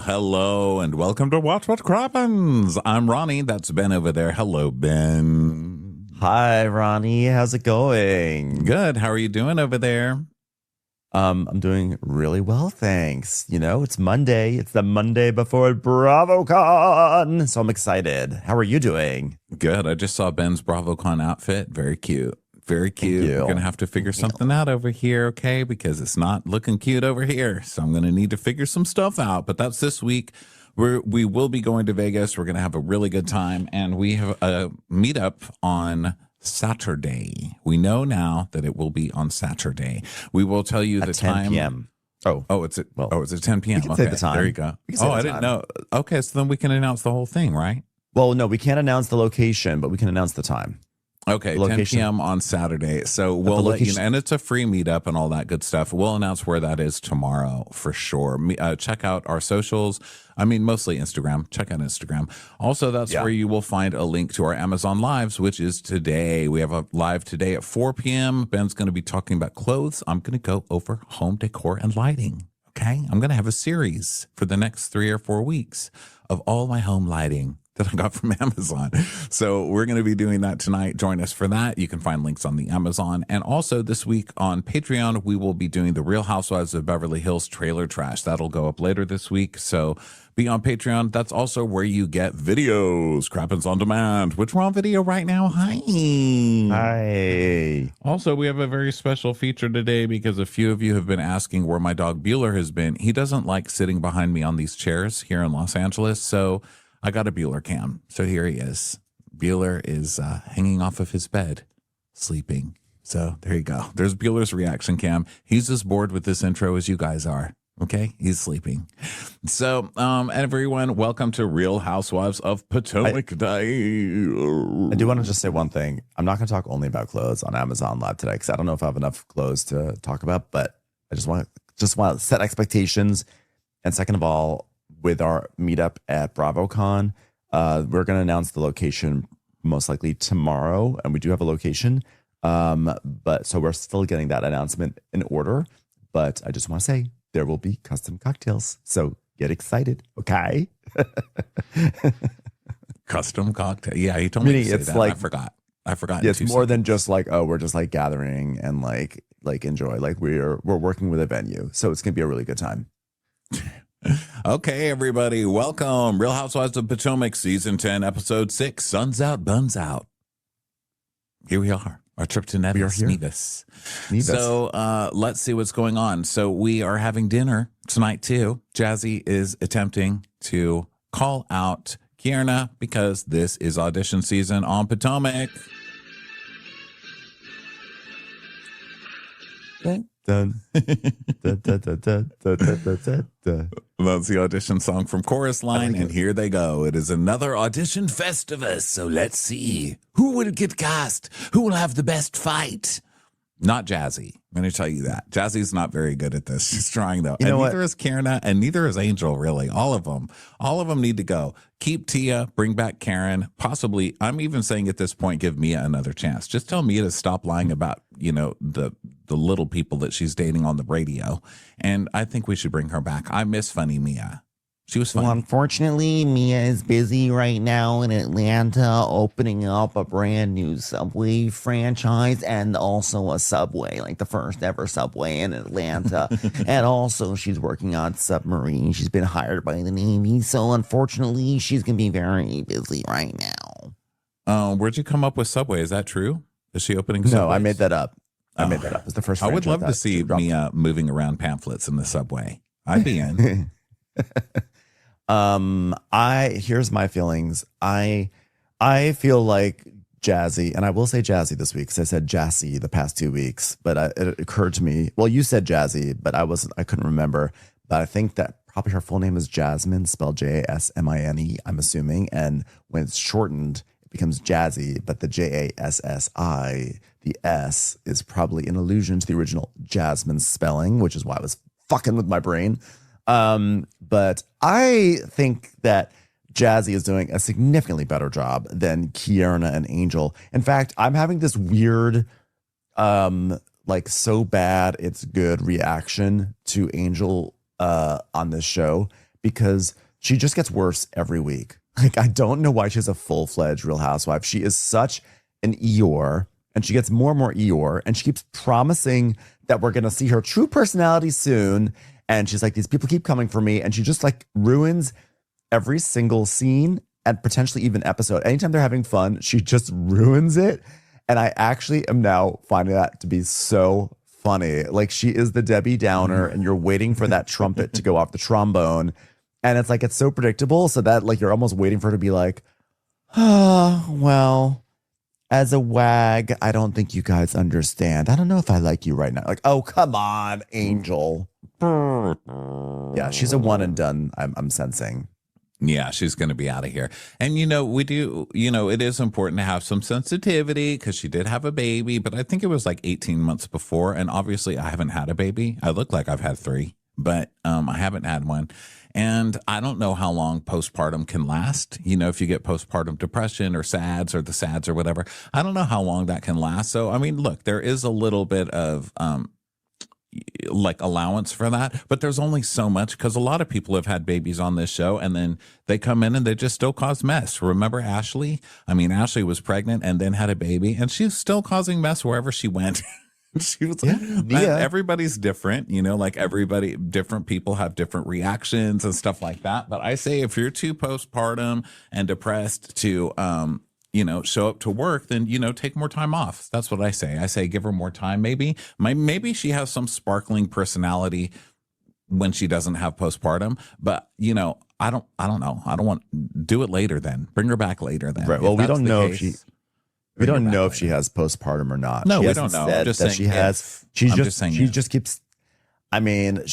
hello, and welcome to Watch What Crappens. I'm Ronnie. That's Ben over there. Hello, Ben. Hi, Ronnie. How's it going? Good. How are you doing over there? I'm doing really well, thanks. You know, it's Monday. It's the Monday before BravoCon, so I'm excited. How are you doing? Good. I just saw Ben's BravoCon outfit. Very cute. Very cute. you. We're going to have to figure something out over here, okay? Because it's not looking cute over here. So I'm going to need to figure some stuff out. But that's this week. We will be going to Vegas. We're going to have a really good time. And we have a meetup on Saturday. We know now that it will be on Saturday. We will tell you At the 10 time. p.m. It's at 10 p.m. We can say the time. There you go. We can say Oh, the I didn't time. know. Okay, so then we can announce the whole thing, right? Well, no, we can't announce the location, but we can announce the time. Okay, 10 p.m. on Saturday. So we'll let you know. And it's a free meetup and all that good stuff. We'll announce where that is tomorrow for sure. Check out our socials. I mean, mostly Instagram. Check out Instagram. Also, that's where you will find a link to our Amazon Lives, which is today. We have a live today at 4 p.m. Ben's going to be talking about clothes. I'm going to go over home decor and lighting. Okay? I'm going to have a series for the next 3 or 4 weeks of all my home lighting that I got from Amazon. So we're going to be doing that tonight. Join us for that. You can find links on the Amazon. And also this week on Patreon, we will be doing the Real Housewives of Beverly Hills trailer trash. That'll go up later this week. So be on Patreon. That's also where you get videos, Crappens on Demand, which we're on video right now. Hi. Hi. Also, we have a very special feature today because a few of you have been asking where my dog Bueller has been. He doesn't like sitting behind me on these chairs here in Los Angeles. So I got a Bueller cam. So here he is. Bueller is hanging off of his bed, sleeping. So there you go. There's Bueller's reaction cam. He's as bored with this intro as you guys are. Okay? He's sleeping. So everyone, welcome to Real Housewives of Potomac Day. I do want to just say one thing. I'm not going to talk only about clothes on Amazon Live today because I don't know if I have enough clothes to talk about, but I just want to set expectations. And second of all, with our meetup at BravoCon, we're going to announce the location most likely tomorrow, and we do have a location. But so we're still getting that announcement in order. But I just want to say there will be custom cocktails, so get excited, okay? Custom cocktail. Yeah, he told me to say it's that. like, I forgot. Yeah, it's more than just like, oh, we're just like gathering and like enjoy. Like we're working with a venue, so it's gonna be a really good time. Okay, everybody, welcome. Real Housewives of Potomac, Season 10, Episode 6, Suns Out, Buns Out. Here we are. Our trip to Nevis. Nevis. So let's see what's going on. So we are having dinner tonight, too. Jazzy is attempting to call out Kierna because this is audition season on Potomac. Dun. That's the audition song from Chorus Line, and here they go. It is another audition festivus, so let's see. Who will get cast? Who will have the best fight? Not Jazzy. I'm going to tell you that. Jazzy's not very good at this. She's trying, though. And neither is Kierna, and neither is Angel, really. All of them need to go. Keep Tia, bring back Karen. Possibly, I'm even saying at this point, give Mia another chance. Just tell Mia to stop lying about, the little people that she's dating on the radio. And I think we should bring her back. I miss funny Mia. She was funny. Well, unfortunately, Mia is busy right now in Atlanta opening up a brand new Subway franchise and also a Subway, like the first ever Subway in Atlanta. And also she's working on Submarine. She's been hired by the Navy. So unfortunately, she's going to be very busy right now. Where'd you come up with Subway? Is that true? Is she opening Subways? No, I made that up. I made that up. It's the first I would love to see Mia moving around pamphlets in the Subway. I'd be in. Here's my feelings. I feel like Jazzy, and I will say Jazzy this week because I said Jassy the past 2 weeks, but it occurred to me, well, you said Jazzy, but I couldn't remember, but I think that probably her full name is Jasmine, spelled Jasmine, I'm assuming, and when it's shortened, it becomes Jazzy, but the Jassi, the S is probably an allusion to the original Jasmine spelling, which is why I was fucking with my brain. But I think that Jazzy is doing a significantly better job than Kierna and Angel. In fact, I'm having this weird, like so bad it's good reaction to Angel on this show because she just gets worse every week. Like, I don't know why she's a full-fledged Real Housewife. She is such an Eeyore, and she gets more and more Eeyore, and she keeps promising that we're going to see her true personality soon. And she's like, these people keep coming for me. And she just like ruins every single scene and potentially even episode. Anytime they're having fun, she just ruins it. And I actually am now finding that to be so funny. Like, she is the Debbie Downer, and you're waiting for that trumpet to go off the trombone. And it's like, it's so predictable. So that like, you're almost waiting for her to be like, oh, well, as a wag, I don't think you guys understand. I don't know if I like you right now. Like, oh, come on, Angel. Yeah, she's a one and done, I'm sensing. Yeah, she's going to be out of here. And, we do, it is important to have some sensitivity because she did have a baby, but I think it was like 18 months before. And obviously I haven't had a baby. I look like I've had 3, but I haven't had one. And I don't know how long postpartum can last. If you get postpartum depression or SADS or the SADS or whatever, I don't know how long that can last. So, I mean, look, there is a little bit of, like allowance for that, but there's only so much because a lot of people have had babies on this show and then they come in and they just still cause mess. Remember Ashley? I mean, Ashley was pregnant and then had a baby and she's still causing mess wherever she went. She was everybody's different, like different people have different reactions and stuff like that. But I say if you're too postpartum and depressed to show up to work, then, take more time off. That's what I say. I say, give her more time. Maybe she has some sparkling personality when she doesn't have postpartum, but I don't know. I don't do it later then. Bring her back later then. Right. Well, we don't know if she has postpartum or not. No, we don't know. Said that she has. She just keeps. I mean,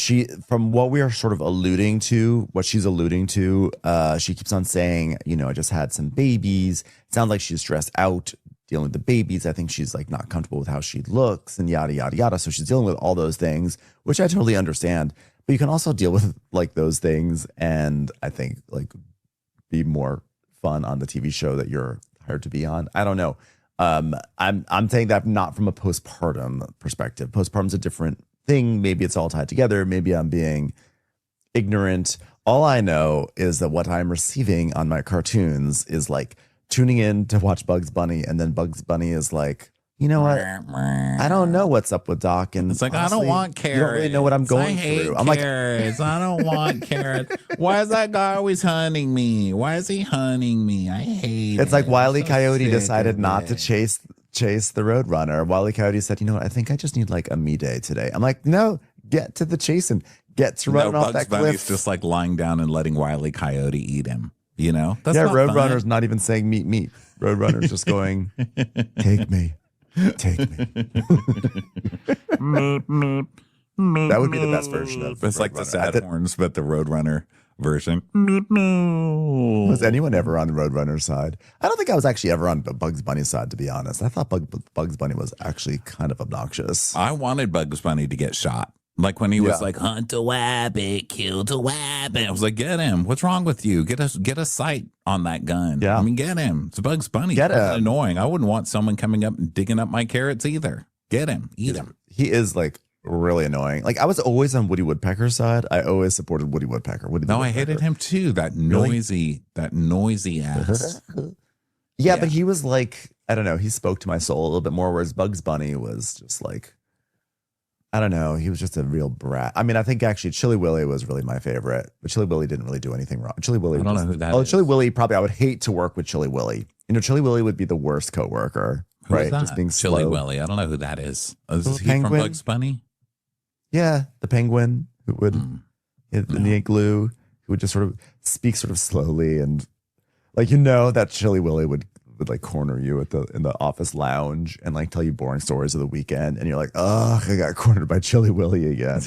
from what we are sort of alluding to, what she's alluding to, she keeps on saying, I just had some babies. It sounds like she's stressed out dealing with the babies. I think she's like not comfortable with how she looks and yada, yada, yada. So she's dealing with all those things, which I totally understand. But you can also deal with like those things and I think like be more fun on the TV show that you're hired to be on. I don't know. I'm saying that not from a postpartum perspective. Postpartum's a different thing. Maybe it's all tied together. Maybe I'm being ignorant. All I know is that what I'm receiving on my cartoons is like tuning in to watch Bugs Bunny, and then Bugs Bunny is like, you know what? I don't know what's up with Doc. And it's like, honestly, I don't want carrots. You don't really know what I'm going through. I'm carrots. I don't want carrots. Why is that guy always hunting me? Why is he hunting me? I hate it. It's like Wile E. Coyote decided not to chase the Roadrunner. Wile E. Coyote said, you know what? I think I just need like a me day today. I'm like, no, get to the chasing. Get to running off that cliff. Bunny's just like lying down and letting Wile E. Coyote eat him. That's Roadrunner's not even saying meet. Roadrunner's just going, take me. Take me. That would be the best version of it's like the sad horns, but the Roadrunner version. Was anyone ever on the Roadrunner side? I don't think I was actually ever on Bugs Bunny's side, to be honest. I thought Bugs Bunny was actually kind of obnoxious. I wanted Bugs Bunny to get shot. Like when he was like, hunt a rabbit, kill the rabbit. I was like, get him. What's wrong with you? Get a sight on that gun. Yeah. I mean, get him. It's Bugs Bunny. Get him. Annoying. I wouldn't want someone coming up and digging up my carrots either. Get him. Eat him. He is like really annoying. Like I was always on Woody Woodpecker's side. I always supported Woody Woodpecker. I hated him too. That noisy ass. Yeah, but he was like, I don't know. He spoke to my soul a little bit more, whereas Bugs Bunny was just like, I don't know. He was just a real brat. I mean, I think actually Chili Willy was really my favorite, but Chili Willy didn't really do anything wrong. Chili Willy. I don't know who that is. Chili Willy, probably I would hate to work with Chili Willy. Chili Willy would be the worst coworker. Who right? Is that? Just being Chili slow. Willy. I don't know who that is. Is he penguin? from Bugs Bunny? Yeah, the penguin who would in the igloo, who would just sort of speak sort of slowly and like that Chili Willy would like corner you in the office lounge and like tell you boring stories of the weekend, and you're like, oh, I got cornered by Chili Willy again.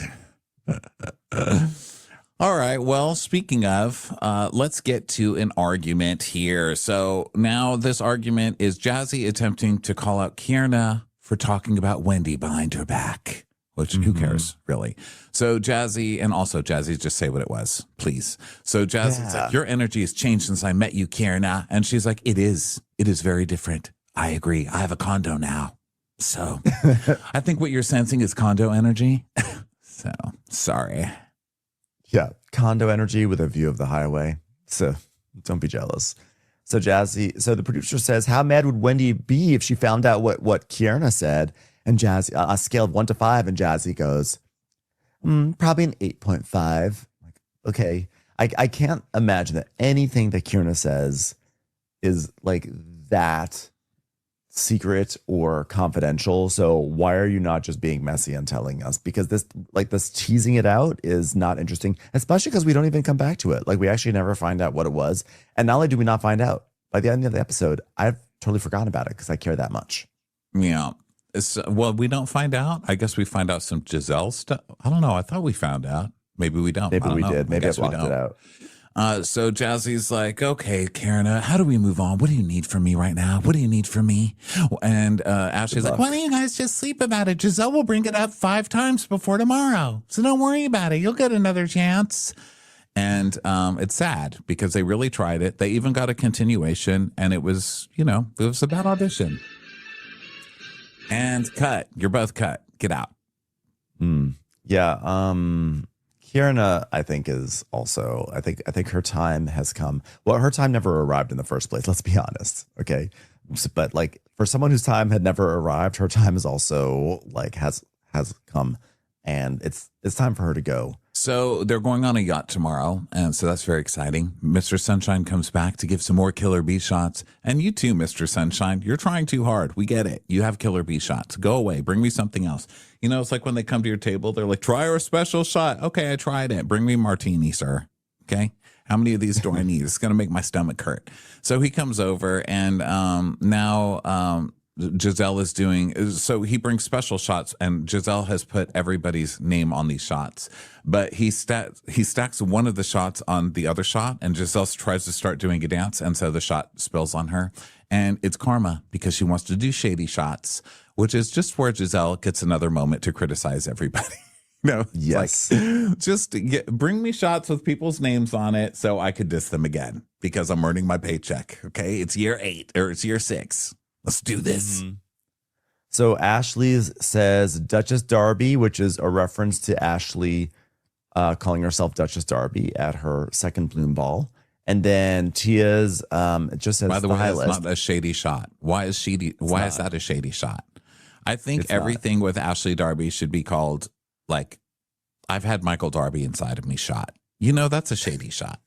All right. Well, speaking of, let's get to an argument here. So now this argument is Jazzy attempting to call out Kierna for talking about Wendy behind her back. Which who cares, really? So Jazzy, just say what it was, please. So Jazzy's like, your energy has changed since I met you, Kierna. And she's like, it is very different. I agree. I have a condo now. So I think what you're sensing is condo energy. So sorry. Yeah, condo energy with a view of the highway. So don't be jealous. So the producer says, how mad would Wendy be if she found out what Kierna said? And Jazzy, a scale of 1 to 5, and Jazzy goes, probably an 8.5. Like, okay, I can't imagine that anything that Kierna says is like that secret or confidential. So why are you not just being messy and telling us? Because this teasing it out is not interesting, especially because we don't even come back to it. Like, we actually never find out what it was. And not only do we not find out, by the end of the episode, I've totally forgotten about it because I care that much. Yeah. Well, we don't find out. I guess we find out some Giselle stuff. I don't know. I thought we found out. Maybe we don't. Maybe we know. did. Maybe I blocked it out. So Jazzy's like, okay, Karen, how do we move on? What do you need from me right now? What do you need from me? And Ashley's like, why don't you guys just sleep about it? Giselle will bring it up 5 times before tomorrow. So don't worry about it. You'll get another chance. And it's sad because they really tried it. They even got a continuation, and it was, it was a bad audition. And cut. You're both cut. Get out. Yeah. Kierna, I think, is also, I think her time has come. Well, her time never arrived in the first place. Let's be honest. Okay. But like, for someone whose time had never arrived, her time is also like, has come, and it's time for her to go. So they're going on a yacht tomorrow, and so that's very exciting. Mr. Sunshine comes back to give some more killer bee shots. And you too, Mr. Sunshine, you're trying too hard. We get it. You have killer bee shots. Go away. Bring me something else. It's like when they come to your table, they're like, try our special shot. Okay, I tried it. Bring me martini, sir. Okay? How many of these do I need? It's going to make my stomach hurt. So he comes over, and now Giselle is doing, so he brings special shots, and Giselle has put everybody's name on these shots, but he stacks one of the shots on the other shot, and Giselle tries to start doing a dance, and so the shot spills on her, and it's karma because she wants to do shady shots, which is just where Giselle gets another moment to criticize everybody. Yes. Like, just bring me shots with people's names on it so I could diss them again because I'm earning my paycheck. Okay, it's year 8 or it's year 6. Let's do this. Mm-hmm. So Ashley says Duchess Darby, which is a reference to Ashley calling herself Duchess Darby at her second Bloom ball. And then Tia's it just says, by the way, that's not a shady shot. Why is that a shady shot? I think everything with Ashley Darby should be called, like, I've had Michael Darby inside of me shot. That's a shady shot.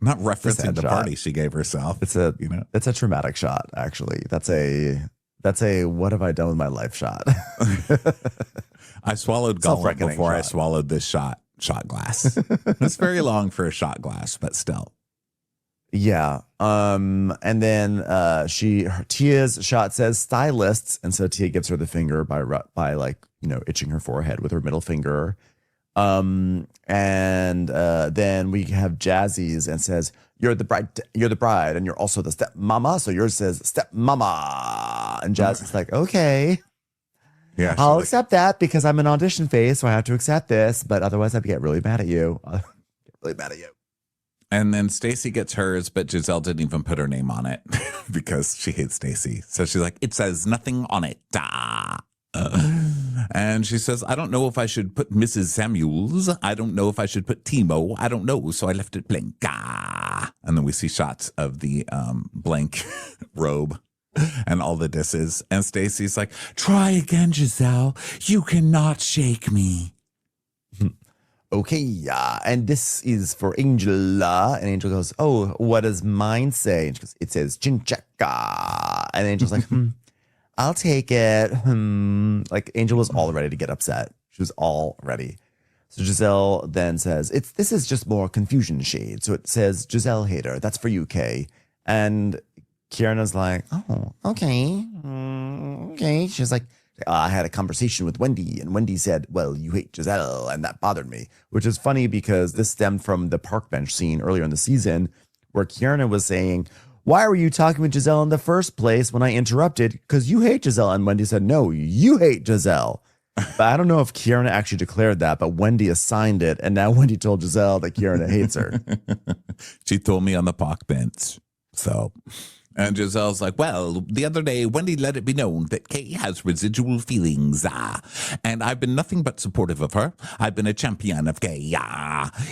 Not referencing the party she gave herself. It's a traumatic shot, actually. That's a what have I done with my life shot. I swallowed gullet before I swallowed this shot glass. It's very long for a shot glass, but still. Yeah. And then Tia's shot says stylists, and so Tia gives her the finger by like, itching her forehead with her middle finger. And then we have Jazzy's and says, you're the bride, and you're also the step mama. So yours says step mama, and Jazzy's like, okay, yeah, I'll accept that because I'm an audition phase, so I have to accept this. But otherwise, I'd get really mad at you. And then Stacy gets hers, but Giselle didn't even put her name on it because she hates Stacy. So she's like, it says nothing on it. And she says, I don't know if I should put Mrs. Samuels. I don't know if I should put Timo. I don't know. So I left it blank. And then we see shots of the blank robe and all the disses. And Stacy's like, try again, Giselle. You cannot shake me. Okay, and this is for Angel. And Angel goes, oh, what does mine say? And she goes, it says Chinchaka. And Angel's like, I'll take it. Like, Angel was all ready to get upset. She was all ready. So Giselle then says, this is just more confusion shade. So it says Giselle hater. That's for you, Kay. And Kierna's like, oh, okay. Okay. She's like, I had a conversation with Wendy, and Wendy said, well, you hate Giselle, and that bothered me, which is funny because this stemmed from the park bench scene earlier in the season where Kierna was saying, why were you talking with Giselle in the first place when I interrupted? Because you hate Giselle. And Wendy said, no, you hate Giselle. But I don't know if Kierna actually declared that, but Wendy assigned it, and now Wendy told Giselle that Kierna hates her. She told me on the park bench. So And Giselle's like, well, the other day, Wendy let it be known that Kay has residual feelings. And I've been nothing but supportive of her. I've been a champion of Kay.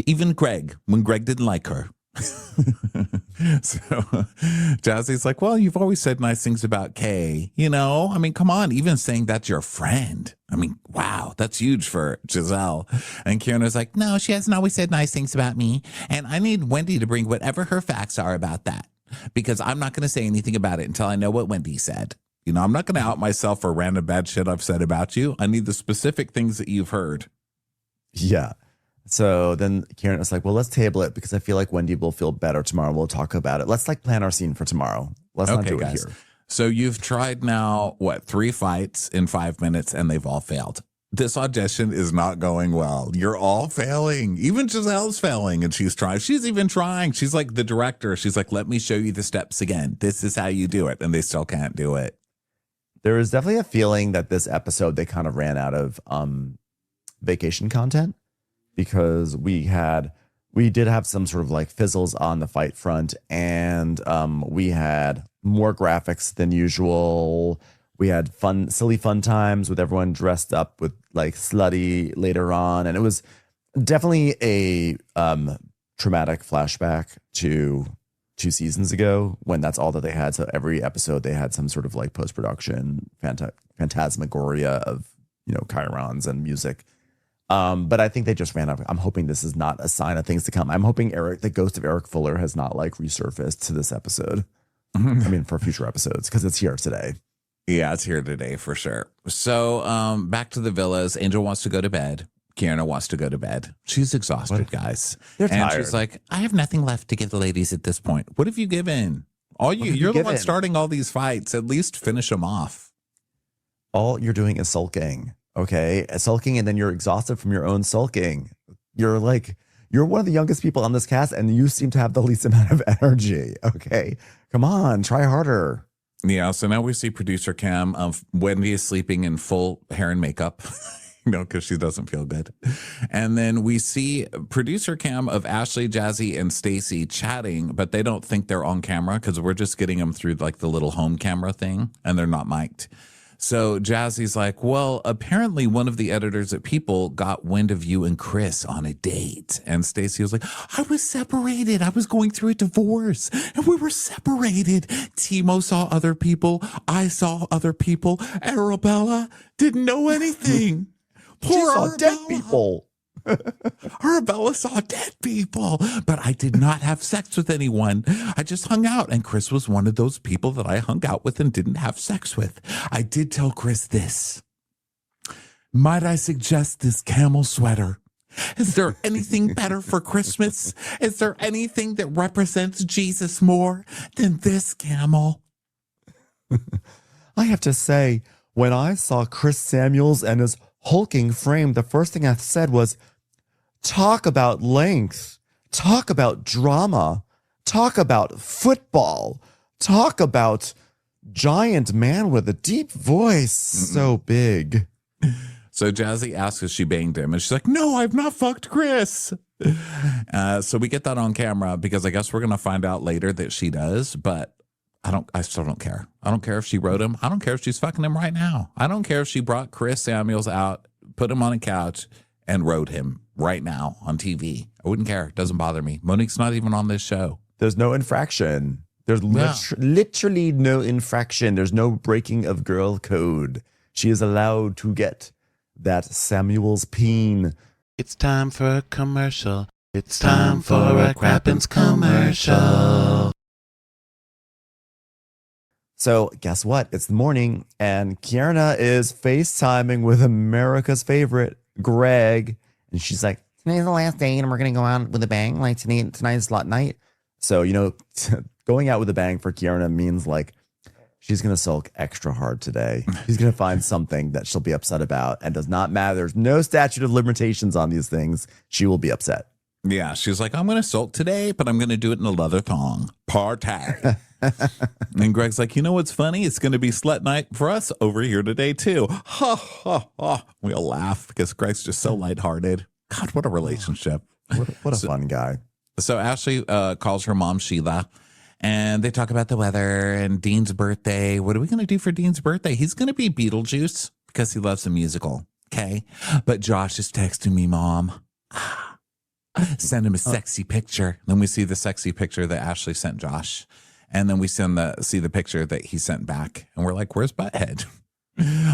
Even Greg, when Greg didn't like her. So Jazzy's like, well, you've always said nice things about Kay. You know, I mean, come on, even saying that's your friend. I mean, wow, that's huge for Giselle. And Kieran's like, no, she hasn't always said nice things about me. And I need Wendy to bring whatever her facts are about that. Because I'm not going to say anything about it until I know what Wendy said. You know, I'm not going to out myself for random bad shit I've said about you. I need the specific things that you've heard. Yeah. So then Kieran is like, well, let's table it because I feel like Wendy will feel better tomorrow. We'll talk about it. Let's like plan our scene for tomorrow. Let's not do it here. So you've tried now, 3 fights in 5 minutes and they've all failed. This audition is not going well. You're all failing. Even Giselle's failing and she's trying. She's even trying. She's like the director. She's like, let me show you the steps again. This is how you do it. And they still can't do it. There is definitely a feeling that this episode, they kind of ran out of vacation content. Because we did have some sort of like fizzles on the fight front, and we had more graphics than usual. We had silly fun times with everyone dressed up with like slutty later on, and it was definitely a traumatic flashback to 2 seasons ago when that's all that they had. So every episode they had some sort of like post-production phantasmagoria of, you know, chyrons and music. But I think they just ran out. I'm hoping this is not a sign of things to come. I'm hoping the ghost of Eric Fuller has not like resurfaced to this episode. I mean, for future episodes, because it's here today. Yeah, it's here today for sure. So back to the villas. Angel wants to go to bed. Kiana wants to go to bed. She's exhausted, guys. They're tired. She's like, I have nothing left to give the ladies at this point. What have you given? You're the one starting all these fights. At least finish them off. All you're doing is sulking. Okay, sulking, and then you're exhausted from your own sulking. You're one of the youngest people on this cast, and you seem to have the least amount of energy. Okay, come on, try harder. Yeah, so now we see producer cam of Wendy is sleeping in full hair and makeup, you know, because she doesn't feel good. And then we see producer cam of Ashley, Jazzy, and Stacy chatting, but they don't think they're on camera because we're just getting them through like the little home camera thing, and they're not mic'd. So Jazzy's like, well, apparently one of the editors at People got wind of you and Chris on a date. And Stacey was like, I was separated. I was going through a divorce and we were separated. Timo saw other people. I saw other people. Arabella didn't know anything. She saw dead people. Arabella saw dead people, but I did not have sex with anyone. I just hung out, and Chris was one of those people that I hung out with and didn't have sex with. I did tell Chris this. Might I suggest this camel sweater? Is there anything better for Christmas? Is there anything that represents Jesus more than this camel? I have to say, when I saw Chris Samuels and his hulking frame, the first thing I said was, talk about length, talk about drama, talk about football, talk about giant man with a deep voice. So big. So Jazzy asks if she banged him, and she's like, no, I've not fucked Chris. So we get that on camera because I guess we're going to find out later that she does, but I still don't care. I don't care if she wrote him. I don't care if she's fucking him right now. I don't care if she brought Chris Samuels out, put him on a couch, and wrote him right now on TV. I wouldn't care. It doesn't bother me. Monique's not even on this show. There's no infraction. There's literally no infraction. There's no breaking of girl code. She is allowed to get that Samuel's peen. It's time for a commercial. It's time for a Crappens commercial. So guess what? It's the morning, and Kierna is FaceTiming with America's favorite, Greg. And she's like, Today's the last day and we're going to go out with a bang. Like tonight's slot night. So, you know, going out with a bang for Kierna means like she's going to sulk extra hard today. She's going to find something that she'll be upset about, and does not matter. There's no statute of limitations on these things. She will be upset. Yeah, she's like, I'm going to sulk today, but I'm going to do it in a leather thong. Partay. And Greg's like, you know what's funny? It's going to be slut night for us over here today, too. Ha, ha, ha. We all laugh because Greg's just so lighthearted. God, what a relationship. What a fun guy. So Ashley calls her mom Sheila, And they talk about the weather and Dean's birthday. What are we going to do for Dean's birthday? He's going to be Beetlejuice because he loves the musical. Okay. But Josh is texting me, Mom. Send him a sexy picture. Then we see the sexy picture that Ashley sent Josh. And then we see the picture that he sent back. And we're like, where's Butthead?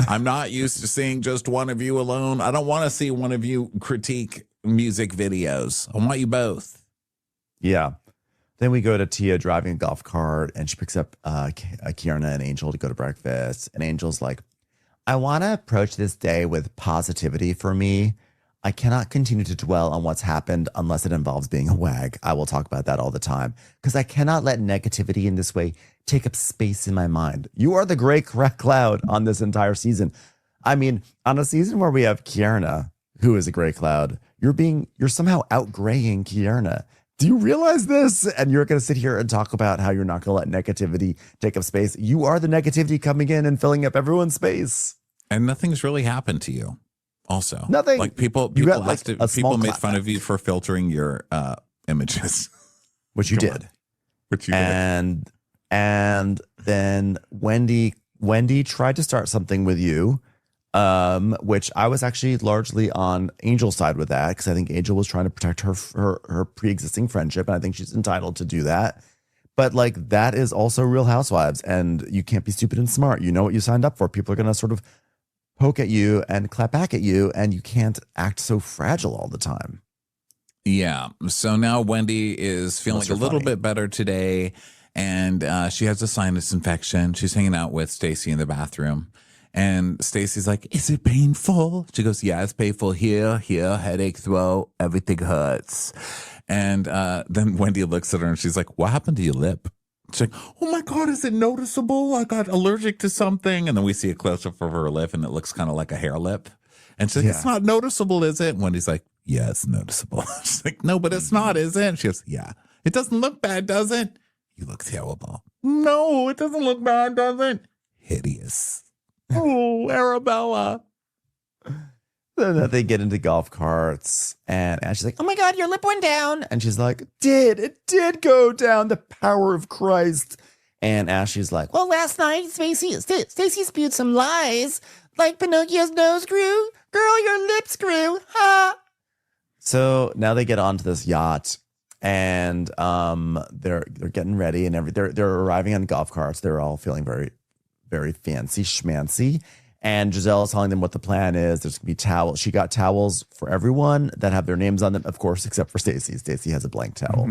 I'm not used to seeing just one of you alone. I don't want to see one of you critique music videos. I want you both. Yeah. Then we go to Tia driving a golf cart, and she picks up Kierna and Angel to go to breakfast. And Angel's like, I want to approach this day with positivity for me. I cannot continue to dwell on what's happened unless it involves being a wag. I will talk about that all the time because I cannot let negativity in this way take up space in my mind. You are the gray cloud on this entire season. I mean, on a season where we have Kierna, who is a gray cloud, you're somehow outgraying Kierna. Do you realize this? And you're going to sit here and talk about how you're not going to let negativity take up space. You are the negativity coming in and filling up everyone's space. And nothing's really happened to you. Also, nothing. Like people made fun of you for filtering your images, which you did. And then Wendy tried to start something with you, which I was actually largely on Angel's side with that because I think Angel was trying to protect her pre-existing friendship, and I think she's entitled to do that. But like that is also Real Housewives, and you can't be stupid and smart. You know what you signed up for. People are going to sort of poke at you and clap back at you, and you can't act so fragile all the time. Yeah. So now Wendy is feeling a little bit better today, and she has a sinus infection. She's hanging out with Stacey in the bathroom, and Stacey's like, "Is it painful?" She goes, "Yeah, it's painful here, headache, throat, everything hurts." And then Wendy looks at her and she's like, "What happened to your lip?" She's like, "Oh my God, is it noticeable? I got allergic to something." And then we see a close up of her lip and it looks kind of like a hair lip. And she's like, "It's not noticeable, is it?" And Wendy's like, "Yeah, it's noticeable." She's like, "No, but it's not, is it?" And she goes, "Yeah, it doesn't look bad, does it?" "You look terrible." "No, it doesn't look bad, does it?" "Hideous." "Oh, Arabella." Then they get into golf carts, and she's like, "Oh my God, your lip went down." And she's like, It did go down. The power of Christ. And Ashley's like, "Well, last night, Stacey spewed some lies, like Pinocchio's nose grew. Girl, your lips grew. Ha!" So now they get onto this yacht, and they're getting ready, and they're arriving on golf carts. They're all feeling very, very fancy schmancy. And Giselle is telling them what the plan is. There's going to be towels. She got towels for everyone that have their names on them, of course, except for Stacey. Stacey has a blank towel.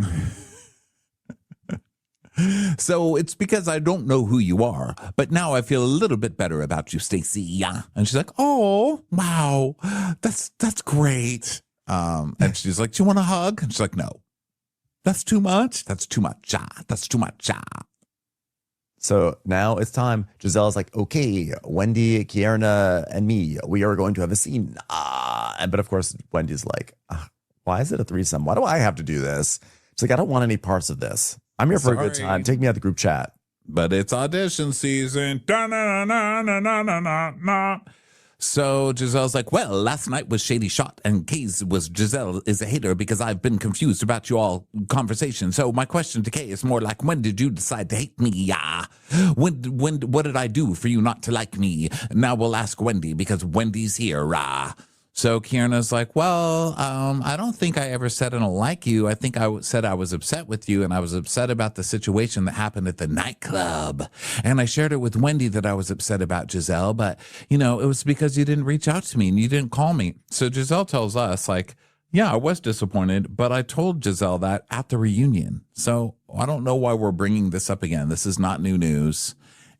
"So it's because I don't know who you are, but now I feel a little bit better about you, Stacey." Yeah. And she's like, "Oh, wow. That's great." And she's like, "Do you want a hug?" And she's like, "No. That's too much. That's too much. That's too much." So now it's time. Giselle is like, "Okay, Wendy, Kierna, and me, we are going to have a scene." But of course, Wendy's like, "Why is it a threesome? Why do I have to do this?" She's like, "I don't want any parts of this. I'm here for a good time. Take me out of the group chat." But it's audition season. Da-na-na-na-na-na-na-na. So Giselle's like, "Well, last night was Shady Shot and Kay's was Giselle is a hater because I've been confused about you all conversation. So my question to Kay is more like, when did you decide to hate me? Yeah. What did I do for you not to like me? Now we'll ask Wendy because Wendy's here. Rah." So Kierna's like, "Well, I don't think I ever said I don't like you. I think I said I was upset with you, and I was upset about the situation that happened at the nightclub. And I shared it with Wendy that I was upset about Giselle, but, it was because you didn't reach out to me and you didn't call me." So Giselle tells us, like, "Yeah, I was disappointed, but I told Giselle that at the reunion. So I don't know why we're bringing this up again. This is not new news."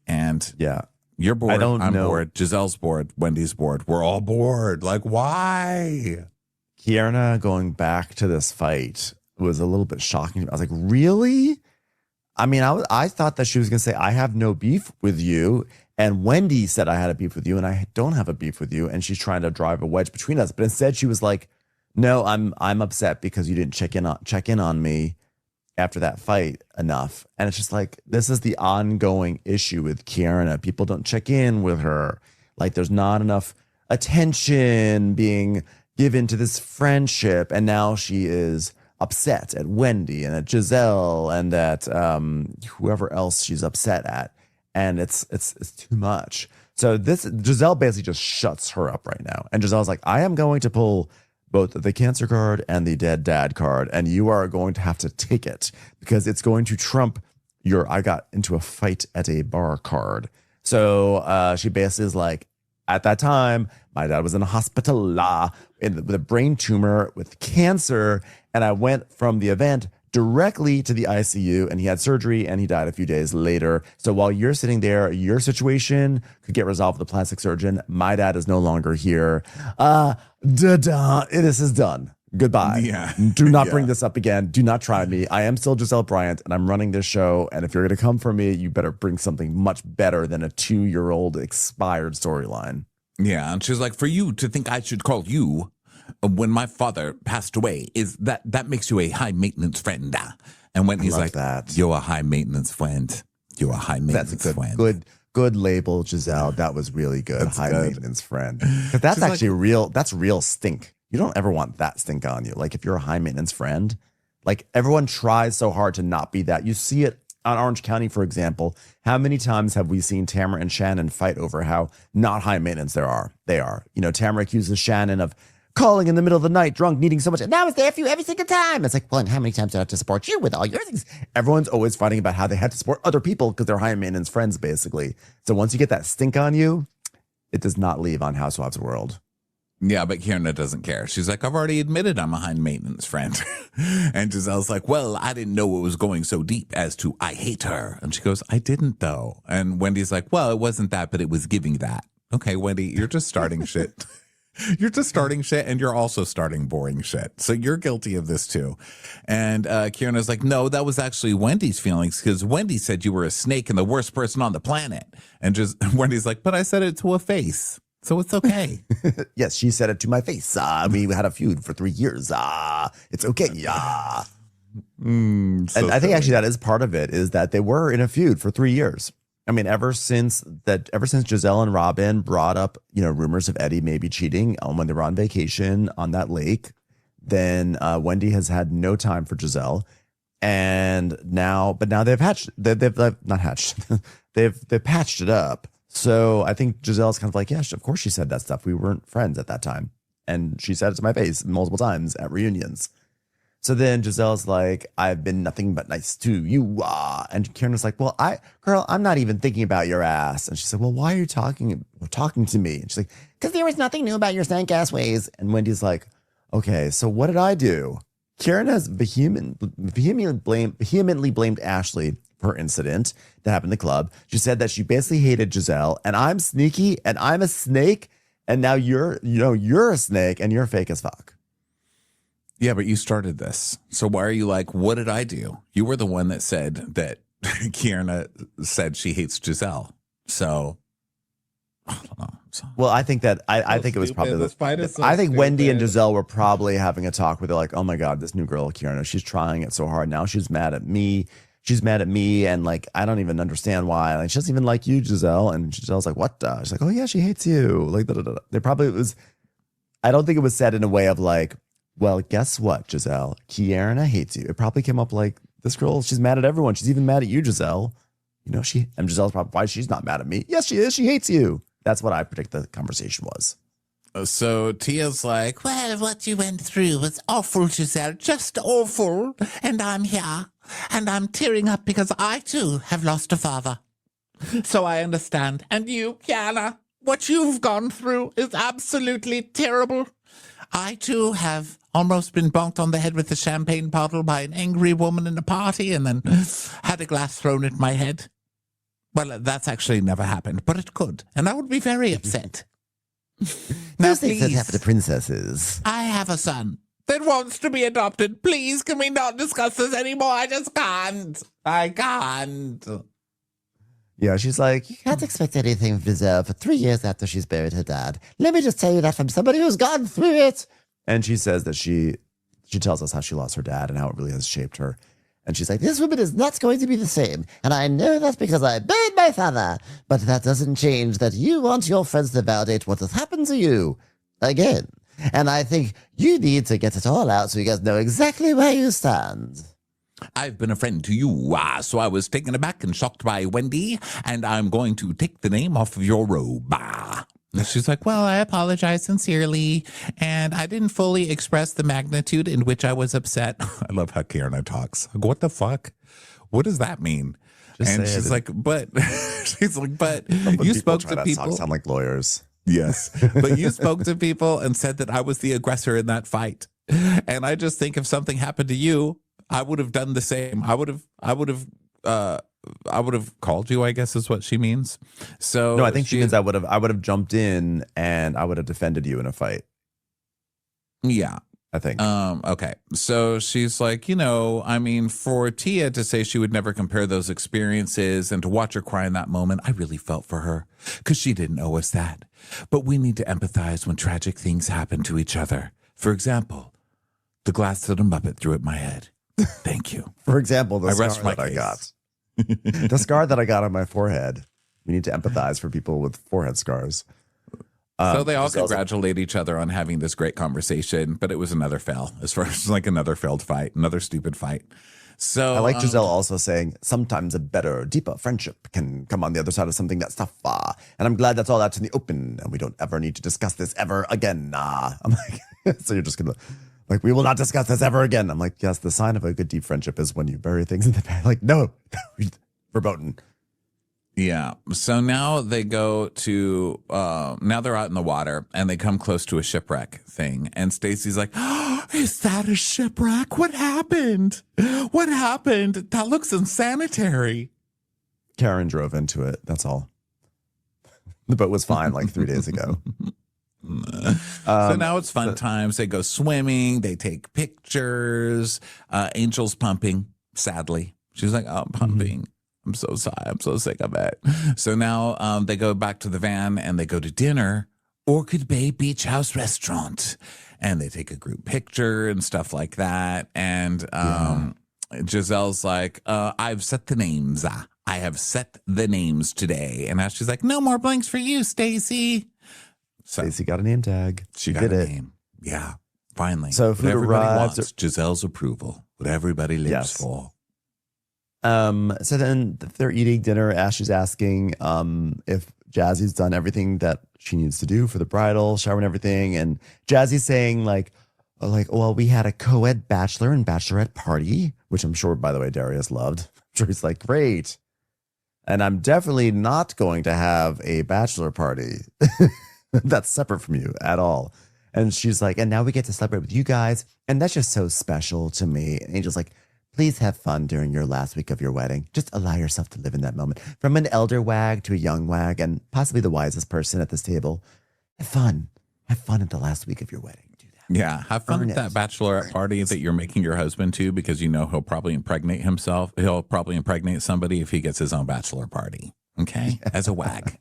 And yeah. You're bored. I'm know. bored. Giselle's bored. Wendy's bored. We're all bored. Like, why? Kierna going back to this fight was a little bit shocking. I was like, really? I mean, I thought that she was going to say, "I have no beef with you." And Wendy said, "I had a beef with you," and I don't have a beef with you. And she's trying to drive a wedge between us. But instead, she was like, "No, I'm upset because you didn't check in on me after that fight enough." And it's just like, this is the ongoing issue with Kierna. People don't check in with her. Like, there's not enough attention being given to this friendship. And now she is upset at Wendy and at Giselle and at whoever else she's upset at. And it's too much. So Giselle basically just shuts her up right now. And Giselle's like, I am going to pull both the cancer card and the dead dad card, and you are going to have to take it because it's going to trump your I got into a fight at a bar card. So she basically is like, at that time, my dad was in a hospital with a brain tumor with cancer, and I went from the event directly to the ICU, and he had surgery and he died a few days later. So while you're sitting there, your situation could get resolved with a plastic surgeon. My dad is no longer here. This is done. Goodbye. Yeah. Do not bring this up again. Do not try me. I am still Giselle Bryant and I'm running this show. And if you're going to come for me, you better bring something much better than a 2-year-old expired storyline. Yeah. And she's like, for you to think I should call you when my father passed away, is that makes you a high maintenance friend. And Wendy's like, you're a high maintenance friend. You're a high maintenance friend. Good label, Giselle. That was really good. That's high maintenance friend. But that's actually real. That's real stink. You don't ever want that stink on you. Like if you're a high maintenance friend, like everyone tries so hard to not be that. You see it on Orange County, for example. How many times have we seen Tamara and Shannon fight over how not high maintenance they are? You know, Tamara accuses Shannon of calling in the middle of the night, drunk, needing so much. And I was there for you every single time. It's like, well, and how many times did I have to support you with all your things? Everyone's always fighting about how they had to support other people because they're high maintenance friends, basically. So once you get that stink on you, it does not leave on Housewives World. Yeah, but Kierna doesn't care. She's like, I've already admitted I'm a high maintenance friend. And Giselle's like, well, I didn't know it was going so deep as to I hate her. And she goes, I didn't though. And Wendy's like, well, it wasn't that, but it was giving that. Okay, Wendy, you're just starting shit. You're just starting shit and you're also starting boring shit. So you're guilty of this too. And Kierna's like, no, that was actually Wendy's feelings because Wendy said you were a snake and the worst person on the planet. And just Wendy's like, but I said it to a face. So it's okay. Yes, she said it to my face. We had a feud for 3 years. It's okay. And I think actually that is part of it, is that they were in a feud for 3 years. I mean, ever since Giselle and Robin brought up, rumors of Eddie maybe cheating when they were on vacation on that lake, then Wendy has had no time for Giselle. And now they've patched it up. So I think Giselle's kind of like, yeah, of course she said that stuff. We weren't friends at that time. And she said it to my face multiple times at reunions. So then Giselle's like, I've been nothing but nice to you. And Kieran's like, well, I'm not even thinking about your ass. And she said, well, why are you talking to me? And she's like, because there was nothing new about your stank ass ways. And Wendy's like, okay, so what did I do? Kieran has vehemently blamed Ashley for her incident that happened in the club. She said that she basically hated Giselle, and I'm sneaky and I'm a snake. And now you're a snake and you're fake as fuck. Yeah, but you started this. So why are you like, what did I do? You were the one that said that Kierna said she hates Giselle. So I don't know. Well, I think that I think it was probably I think Wendy and Giselle were probably having a talk where they're like, oh my God, this new girl, Kierna, she's trying it so hard. Now she's mad at me. She's mad at me. And like, I don't even understand why. Like, she doesn't even like you, Giselle. And Giselle's like, what? She's like, oh yeah, she hates you. Like, they probably I don't think it was said in a way of like, well, guess what, Giselle? Kierna hates you. It probably came up like, this girl, she's mad at everyone. She's even mad at you, Giselle. And Giselle's probably, why she's not mad at me? Yes, she is. She hates you. That's what I predict the conversation was. So Tia's like, well, what you went through was awful, Giselle, just awful. And I'm here, and I'm tearing up because I, too, have lost a father. So I understand. And you, Kiana, what you've gone through is absolutely terrible. I, too, have almost been bonked on the head with a champagne bottle by an angry woman in a party and then had a glass thrown at my head. Well, that's actually never happened, but it could, and I would be very upset. Now, please, that happen to princesses. I have a son that wants to be adopted. Please, can we not discuss this anymore? I just can't. I can't. Yeah, she's like, you can't expect anything of Giselle for 3 years after she's buried her dad. Let me just tell you that from somebody who's gone through it. And she says that she tells us how she lost her dad and how it really has shaped her. And she's like, this woman is not going to be the same. And I know that's because I buried my father. But that doesn't change that you want your friends to validate what has happened to you. Again. And I think you need to get it all out so you guys know exactly where you stand. I've been a friend to you, so I was taken aback and shocked by Wendy, and I'm going to take the name off of your robe. And she's like, well, I apologize sincerely, and I didn't fully express the magnitude in which I was upset. I love how Kierna talks. Like, what the fuck? What does that mean? And she's like, but you spoke to people. Sound like lawyers. Yes, but you spoke to people and said that I was the aggressor in that fight. And I just think if something happened to you, I would have done the same. I would have called you, I guess is what she means. So no, I think she means I would have jumped in and I would have defended you in a fight. Yeah. I think. Okay. So she's like, I mean, for Tia to say she would never compare those experiences and to watch her cry in that moment, I really felt for her because she didn't owe us that. But we need to empathize when tragic things happen to each other. For example, the glass that a Muppet threw at my head. Thank you. For example, the scar that I got. The scar that I got on my forehead. We need to empathize for people with forehead scars. So they all congratulate each other on having this great conversation, but it was another fail as far as like another failed fight, another stupid fight. So I like Giselle also saying sometimes a better, deeper friendship can come on the other side of something that's tough. And I'm glad that's all out in the open and we don't ever need to discuss this ever again. I'm like, so you're just going to like, we will not discuss this ever again. I'm like, yes, the sign of a good deep friendship is when you bury things in the past. Like, no, verboten. Yeah. So now they go to, now they're out in the water and they come close to a shipwreck thing. And Stacy's like, oh, is that a shipwreck? What happened? What happened? That looks unsanitary. Karen drove into it. That's all. The boat was fine like 3 days ago. So now it's fun times. They go swimming. They take pictures. Angel's pumping, sadly. She's like, oh, I'm pumping. Mm-hmm. I'm so sorry. I'm so sick of it. So now they go back to the van and they go to dinner, Orchid Bay Beach House Restaurant. And they take a group picture and stuff like that. And Giselle's like, I've set the names. I have set the names today. And now she's like, no more blanks for you, Stacy. Stacy got a name tag. She got a name. Yeah, finally. So what everybody wants, Giselle's approval. What everybody lives for. So then they're eating dinner. Ashley's asking if Jazzy's done everything that she needs to do for the bridal shower and everything. And Jazzy's saying like, well, we had a co-ed bachelor and bachelorette party, which I'm sure, by the way, Darius loved. I'm sure he's like, great. And I'm definitely not going to have a bachelor party that's separate from you at all. And she's like, and now we get to celebrate with you guys. And that's just so special to me. And Angel's like, please have fun during your last week of your wedding. Just allow yourself to live in that moment. From an elder wag to a young wag and possibly the wisest person at this table. Have fun. Have fun at the last week of your wedding. Do that. Yeah. Have fun at that bachelorette party that you're making your husband to because you know he'll probably impregnate himself. He'll probably impregnate somebody if he gets his own bachelor party. Okay, as a wag.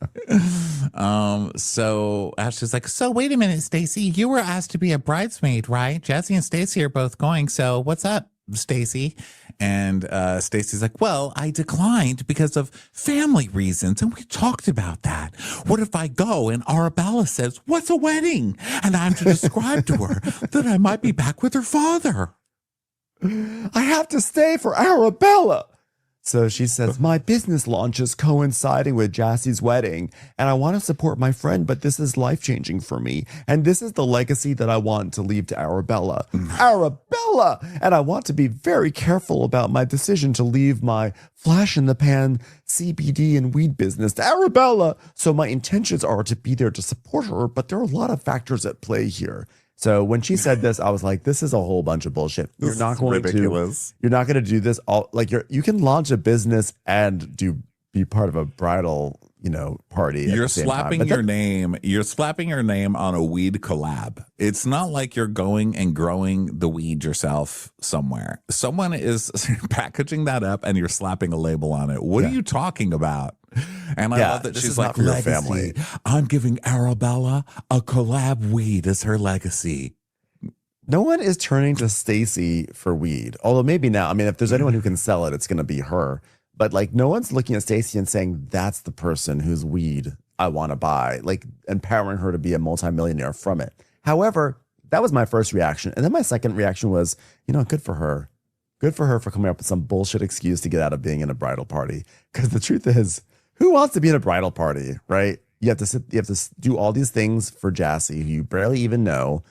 So Ashley's like, so wait a minute, Stacy, you were asked to be a bridesmaid, right? Jazzy and Stacy are both going. So what's up, Stacy? And Stacy's like, well, I declined because of family reasons. And we talked about that. What if I go and Arabella says, what's a wedding? And I'm to describe to her that I might be back with her father. I have to stay for Arabella. So she says, my business launch is coinciding with Jazzy's wedding, and I want to support my friend, but this is life-changing for me. And this is the legacy that I want to leave to Arabella. Arabella! And I want to be very careful about my decision to leave my flash-in-the-pan CBD and weed business to Arabella. So my intentions are to be there to support her, but there are a lot of factors at play here. So when she said this, I was like, this is a whole bunch of bullshit. You're not going to do this all like you can launch a business and be part of a bridal, party. You're slapping your name. You're slapping your name on a weed collab. It's not like you're going and growing the weed yourself somewhere. Someone is packaging that up and you're slapping a label on it. What are you talking about? And I love that she's like, for your family. I'm giving Arabella a collab weed as her legacy. No one is turning to Stacy for weed. Although maybe now, I mean, if there's anyone who can sell it, it's going to be her. But like, no one's looking at Stacy and saying, that's the person whose weed I want to buy, like empowering her to be a multimillionaire from it. However, that was my first reaction. And then my second reaction was, good for her. Good for her for coming up with some bullshit excuse to get out of being in a bridal party. Because the truth is, who wants to be in a bridal party, right? You have to do all these things for Jassy, who you barely even know,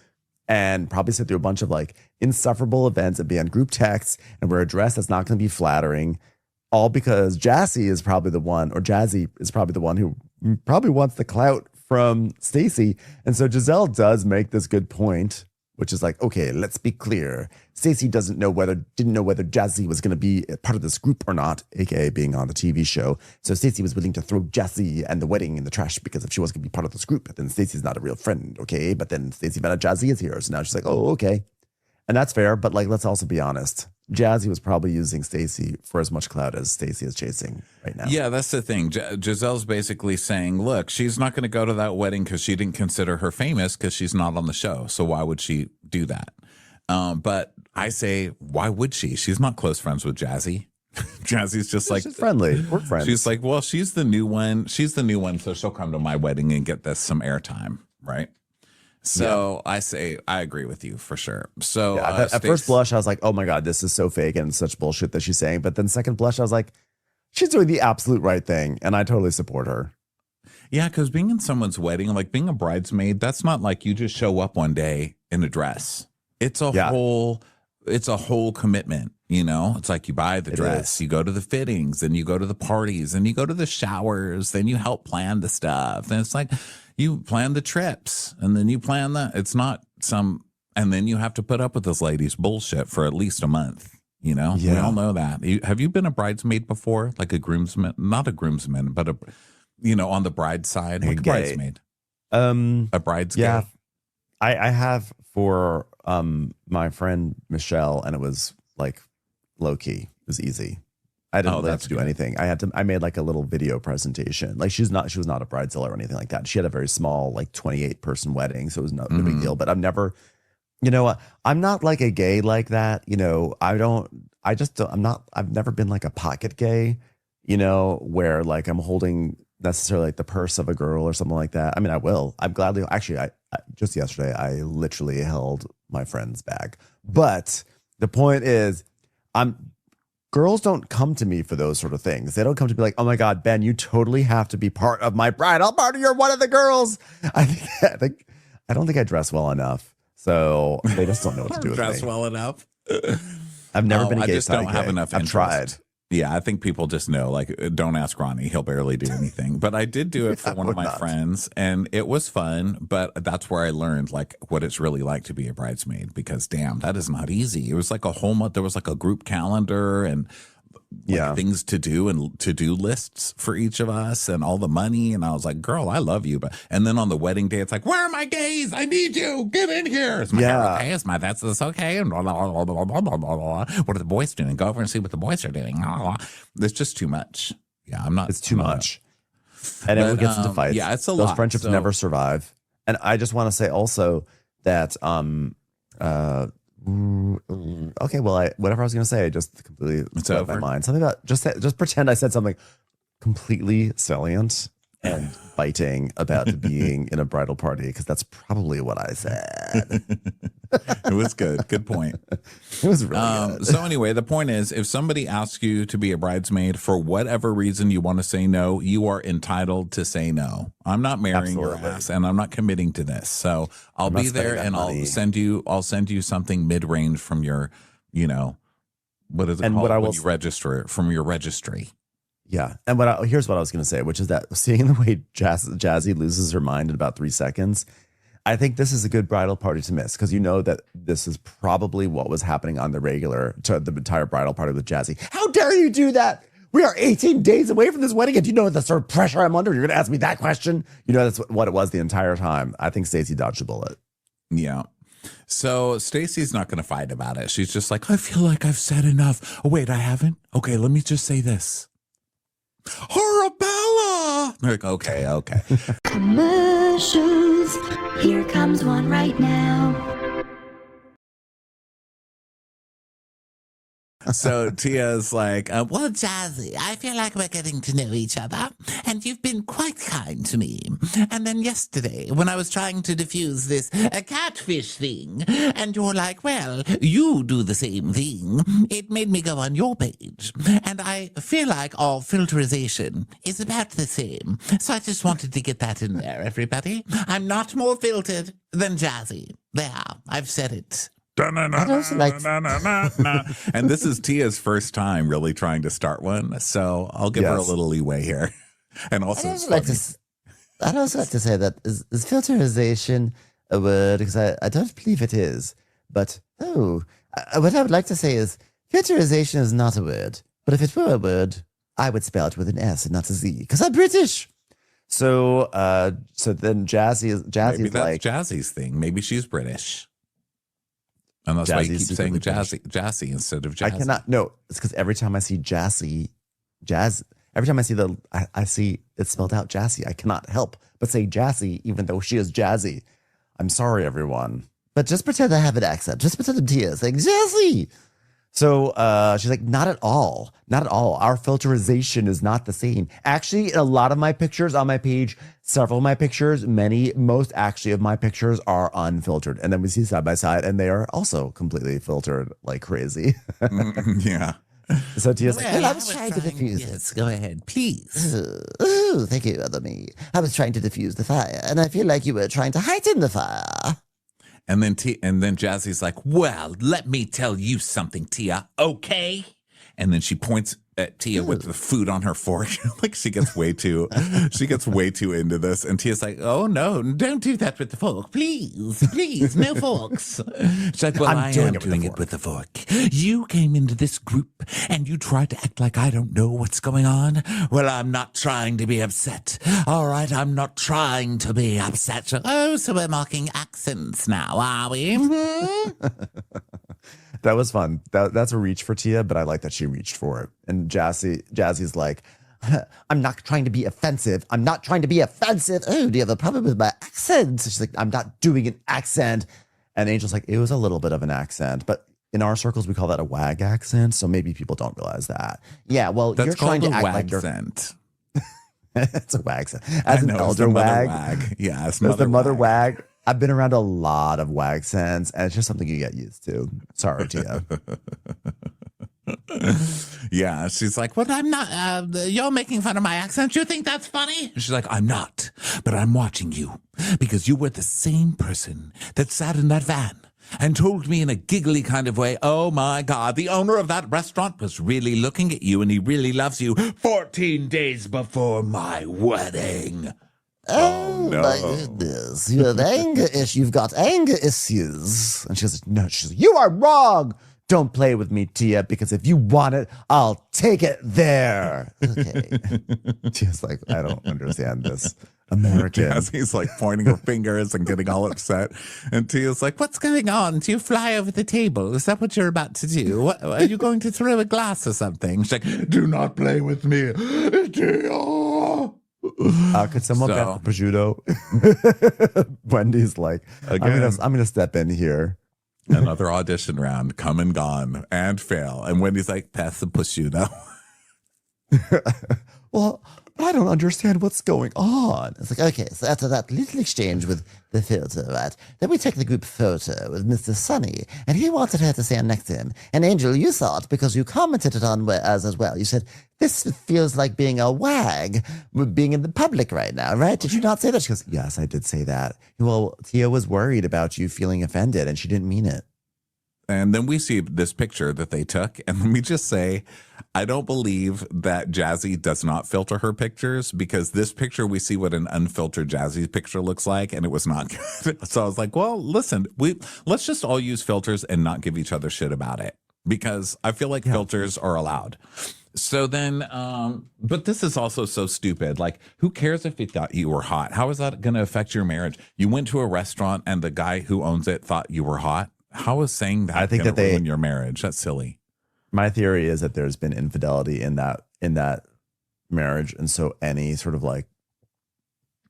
and probably sit through a bunch of like insufferable events and be on group texts and wear a dress that's not going to be flattering, all because Jazzy is probably the one who probably wants the clout from Stacey. And so Giselle does make this good point, which is like, okay, let's be clear. Stacey didn't know whether Jazzy was going to be a part of this group or not, aka being on the TV show. So Stacey was willing to throw Jazzy and the wedding in the trash because if she wasn't going to be part of this group, then Stacey's not a real friend, okay? But then Stacey found out Jazzy is here, so now she's like, oh, okay. And that's fair, but like, let's also be honest. Jazzy was probably using Stacey for as much clout as Stacey is chasing right now. Yeah, that's the thing. Giselle's basically saying, look, she's not going to go to that wedding because she didn't consider her famous because she's not on the show. So why would she do that? But I say, why would she? She's not close friends with Jazzy. Jazzy's just like she's friendly. We're friends. She's like, well, she's the new one. She's the new one, so she'll come to my wedding and get this some airtime, right? So yeah. I say I agree with you for sure. So yeah, at first blush, I was like, oh my God, this is so fake and such bullshit that she's saying. But then second blush, I was like, she's doing the absolute right thing. And I totally support her. Yeah, because being in someone's wedding, like being a bridesmaid, that's not like you just show up one day in a dress. It's a whole commitment, It's like you buy the dress, you go to the fittings, then you go to the parties, and you go to the showers, then you help plan the stuff. And it's like you plan the trips, and then you plan it's not and then you have to put up with this lady's bullshit for at least a month, We all know that. Have you been a bridesmaid before? Like a groomsman, not a groomsman, but on the bride's side, like a bridesmaid. A bride's yeah. gay. I have for my friend Michelle, and it was like low key. It was easy. I didn't really have to do anything. I made like a little video presentation. Like she was not a bridezilla or anything like that. She had a very small, like 28 person wedding. So it was no big deal, but I've never, I'm not like a gay like that. I've never been like a pocket gay, where like I'm holding necessarily like the purse of a girl or something like that. I mean, I will. I'm gladly. Actually, I just yesterday I literally held my friend's bag. But the point is, girls don't come to me for those sort of things. They don't come to me like, oh my God, Ben, you totally have to be part of my bridal party. You're one of the girls. I don't think I dress well enough. So they just don't know what to do with me. Dress well enough. I've never been a gay. I just don't have enough interest. I've tried. Yeah, I think people just know, like, don't ask Ronnie. He'll barely do anything. But I did do it for one of my friends, and it was fun. But that's where I learned, like, what it's really like to be a bridesmaid, because, damn, that is not easy. It was like a whole month. There was like a group calendar and things to do and to-do lists for each of us and all the money. And I was like, girl, I love you. And then on the wedding day, it's like, where are my gays? I need you. Get in here. Is my hair okay? Is my that's okay? And blah, blah, blah, blah, blah, blah, blah. What are the boys doing? Go over and see what the boys are doing. It's just too much. Yeah, I'm not. It's too much. And everyone gets into fights. Yeah, it's a lot. Those friendships never survive. And I just want to say also that okay, well, whatever I was going to say, I just completely slipped my mind. Something about just pretend I said something completely salient and biting about being in a bridal party, because that's probably what I said. It was good. Good point. It was really good. So anyway, the point is, if somebody asks you to be a bridesmaid for whatever reason you want to say no, you are entitled to say no. I'm not marrying your ass, and I'm not committing to this. So I'll be there, and I'll send you something mid-range from your, what is it called when you register from your registry. Yeah. And here's what I was going to say, which is that seeing the way Jazzy loses her mind in about 3 seconds, I think this is a good bridal party to miss, because that this is probably what was happening on the regular to the entire bridal party with Jazzy. How dare you do that? We are 18 days away from this wedding, and you know the sort of pressure I'm under. You're going to ask me that question? That's what it was the entire time. I think Stacey dodged a bullet. Yeah. So Stacey's not going to fight about it. She's just like, I feel like I've said enough. Oh, wait, I haven't? Okay, let me just say this. Arabella! Like, okay. Commercials. Here comes one right now. So Tia's like, Well, Jazzy, I feel like we're getting to know each other, and you've been quite kind to me. And then yesterday, when I was trying to diffuse this catfish thing, and you're like, well, you do the same thing, it made me go on your page. And I feel like our filterization is about the same. So I just wanted to get that in there, everybody. I'm not more filtered than Jazzy. There, I've said it. I'd also like and this is Tia's first time really trying to start one, so I'll give her a little leeway here. And also, I'd also like to say that is filterization a word? Because I don't believe it is. But what I would like to say is filterization is not a word. But if it were a word, I would spell it with an S and not a Z, because I'm British. So then Jazzy's maybe that's like Jazzy's thing. Maybe she's British. And that's why you keep saying Jazzy instead of Jazzy. I cannot. No, it's because every time I see every time I see I see it spelled out Jazzy, I cannot help but say Jazzy, even though she is Jazzy. I'm sorry, everyone. But just pretend I have an accent. Just pretend Tia saying Jazzy. So she's like, not at all. Not at all. Our filterization is not the same. Actually, a lot of my pictures on my page, several of my pictures, most actually of my pictures are unfiltered. And then we see side by side, and they are also completely filtered like crazy. Yeah. So Tia's like, well, I was trying to diffuse it. Yes, go ahead, please. Oh, thank you, other me. I was trying to diffuse the fire, and I feel like you were trying to heighten the fire. And then Jazzy's like, well, let me tell you something, Tia, okay? And then she points at Tia with the food on her fork. Like she gets way too into this. And Tia's like, oh no, don't do that with the fork. Please, no forks. She's like, well, I am doing it with the fork. You came into this group and you tried to act like I don't know what's going on. Well, I'm not trying to be upset. All right, I'm not trying to be upset. Oh, so we're marking accents now, are we? That was fun. That's a reach for Tia, but I like that she reached for it. And Jazzy's like, I'm not trying to be offensive. I'm not trying to be offensive. Oh, do you have a problem with my accent? She's like, I'm not doing an accent. And Angel's like, it was a little bit of an accent, but in our circles, we call that a wag accent. So maybe people don't realize that. Yeah, well, that's you're trying to act like you're... accent. It's a wag accent. As an elder wag. Yeah, as the mother wag. I've been around a lot of wag scents, and it's just something you get used to. Sorry, Tia. Yeah, she's like, well, I'm not, you're making fun of my accent. You think that's funny? She's like, I'm not, but I'm watching you because you were the same person that sat in that van and told me in a giggly kind of way, oh my God, the owner of that restaurant was really looking at you and he really loves you 14 days before my wedding. Oh no. My goodness. You have anger issues. You've got anger issues. And she goes, no, she's like, you are wrong. Don't play with me, Tia, because if you want it, I'll take it there. Okay. Tia's like, I don't understand this. American. Yes, he's like pointing her fingers and getting all upset. And Tia's like, what's going on? Do you fly over the table? Is that what you're about to do? What, are you going to throw a glass or something? She's like, do not play with me, Tia. Could someone get the prosciutto? Wendy's like, again, I'm gonna step in here. Another audition round, come and gone, and fail. And Wendy's like, pass the prosciutto. Well, I don't understand what's going on. It's like, okay, so after that little exchange with the filter, right, then we take the group photo with Mr. Sunny, and he wanted her to stand next to him. And Angel, you saw it because you commented it on us as well. You said, this feels like being a wag, being in the public right now, right? Did you not say that? She goes, yes, I did say that. Well, Tia was worried about you feeling offended, and she didn't mean it. And then we see this picture that they took. And let me just say, I don't believe that Jazzy does not filter her pictures, because this picture, we see what an unfiltered Jazzy picture looks like, and it was not good. So I was like, well, listen, let's just all use filters and not give each other shit about it, because I feel like filters are allowed. So then, but this is also so stupid. Like, who cares if he thought you were hot? How is that going to affect your marriage? You went to a restaurant and the guy who owns it thought you were hot. How is saying that? I think that they ruin your marriage. That's silly. My theory is that there's been infidelity in that marriage, and so any sort of like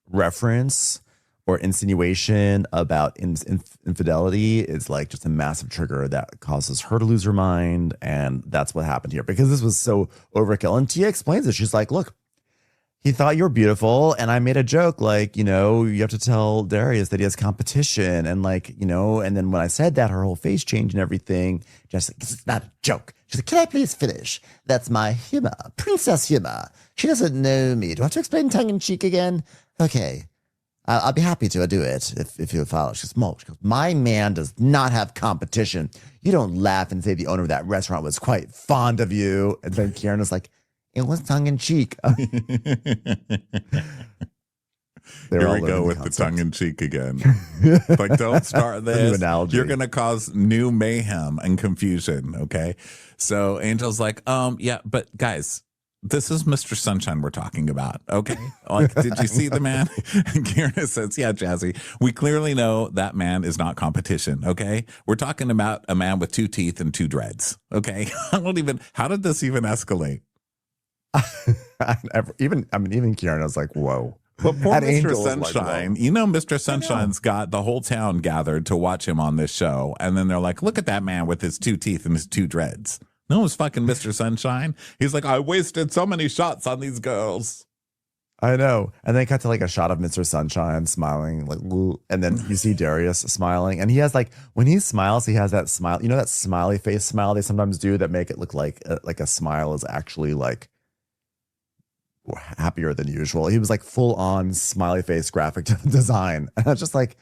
reference or insinuation about infidelity is like just a massive trigger that causes her to lose her mind. And that's what happened here because this was so overkill. And Tia explains it. She's like, look, he thought you were beautiful. And I made a joke like, you have to tell Darius that he has competition. And like, and then when I said that, her whole face changed and everything. Just like, it's not a joke. She's like, can I please finish? That's my humor, princess humor. She doesn't know me. Do I have to explain tongue in cheek again? Okay. I'll be happy to do it if you follow. She goes, my man does not have competition. You don't laugh and say the owner of that restaurant was quite fond of you. And then Kieran is like, it was tongue in cheek. Here we go with the tongue in cheek again. Like, don't start this. You're going to cause new mayhem and confusion. Okay. So Angel's like, yeah, but guys, this is Mr. Sunshine we're talking about, okay? Like, did you see the man? And Kieran says, yeah, Jazzy, we clearly know that man is not competition, okay? We're talking about a man with 2 teeth and 2 dreads, okay? How did this even escalate? Even Kieran was like, whoa. But poor Mr. Sunshine, like, Mr. Sunshine's got the whole town gathered to watch him on this show. And then they're like, look at that man with his 2 teeth and his 2 dreads. No one's fucking Mr. Sunshine. He's like, I wasted so many shots on these girls. I know. And then cut to like a shot of Mr. Sunshine smiling, like, woo. And then you see Darius smiling. And he has like, when he smiles, he has that smile, that smiley face smile they sometimes do that make it look like a smile is actually like happier than usual. He was like full on smiley face graphic design. And I was just like,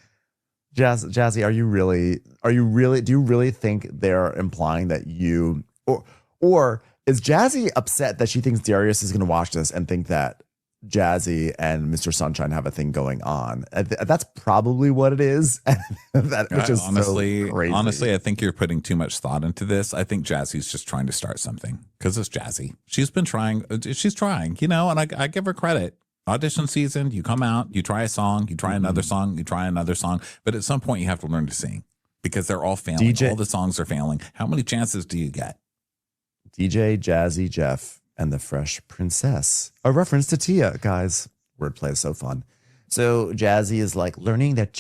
Jazzy, do you really think they're implying that you, or is Jazzy upset that she thinks Darius is going to watch this and think that Jazzy and Mr. Sunshine have a thing going on? That's probably what it is. Which is honestly, so crazy. Honestly, I think you're putting too much thought into this. I think Jazzy's just trying to start something because it's Jazzy. She's been trying. She's trying, and I give her credit. Audition season, you come out, you try a song, you try another song, you try another song. But at some point, you have to learn to sing because they're all failing. All the songs are failing. How many chances do you get? DJ, Jazzy, Jeff, and the Fresh Princess. A reference to Tia, guys. Wordplay is so fun. So Jazzy is like, learning that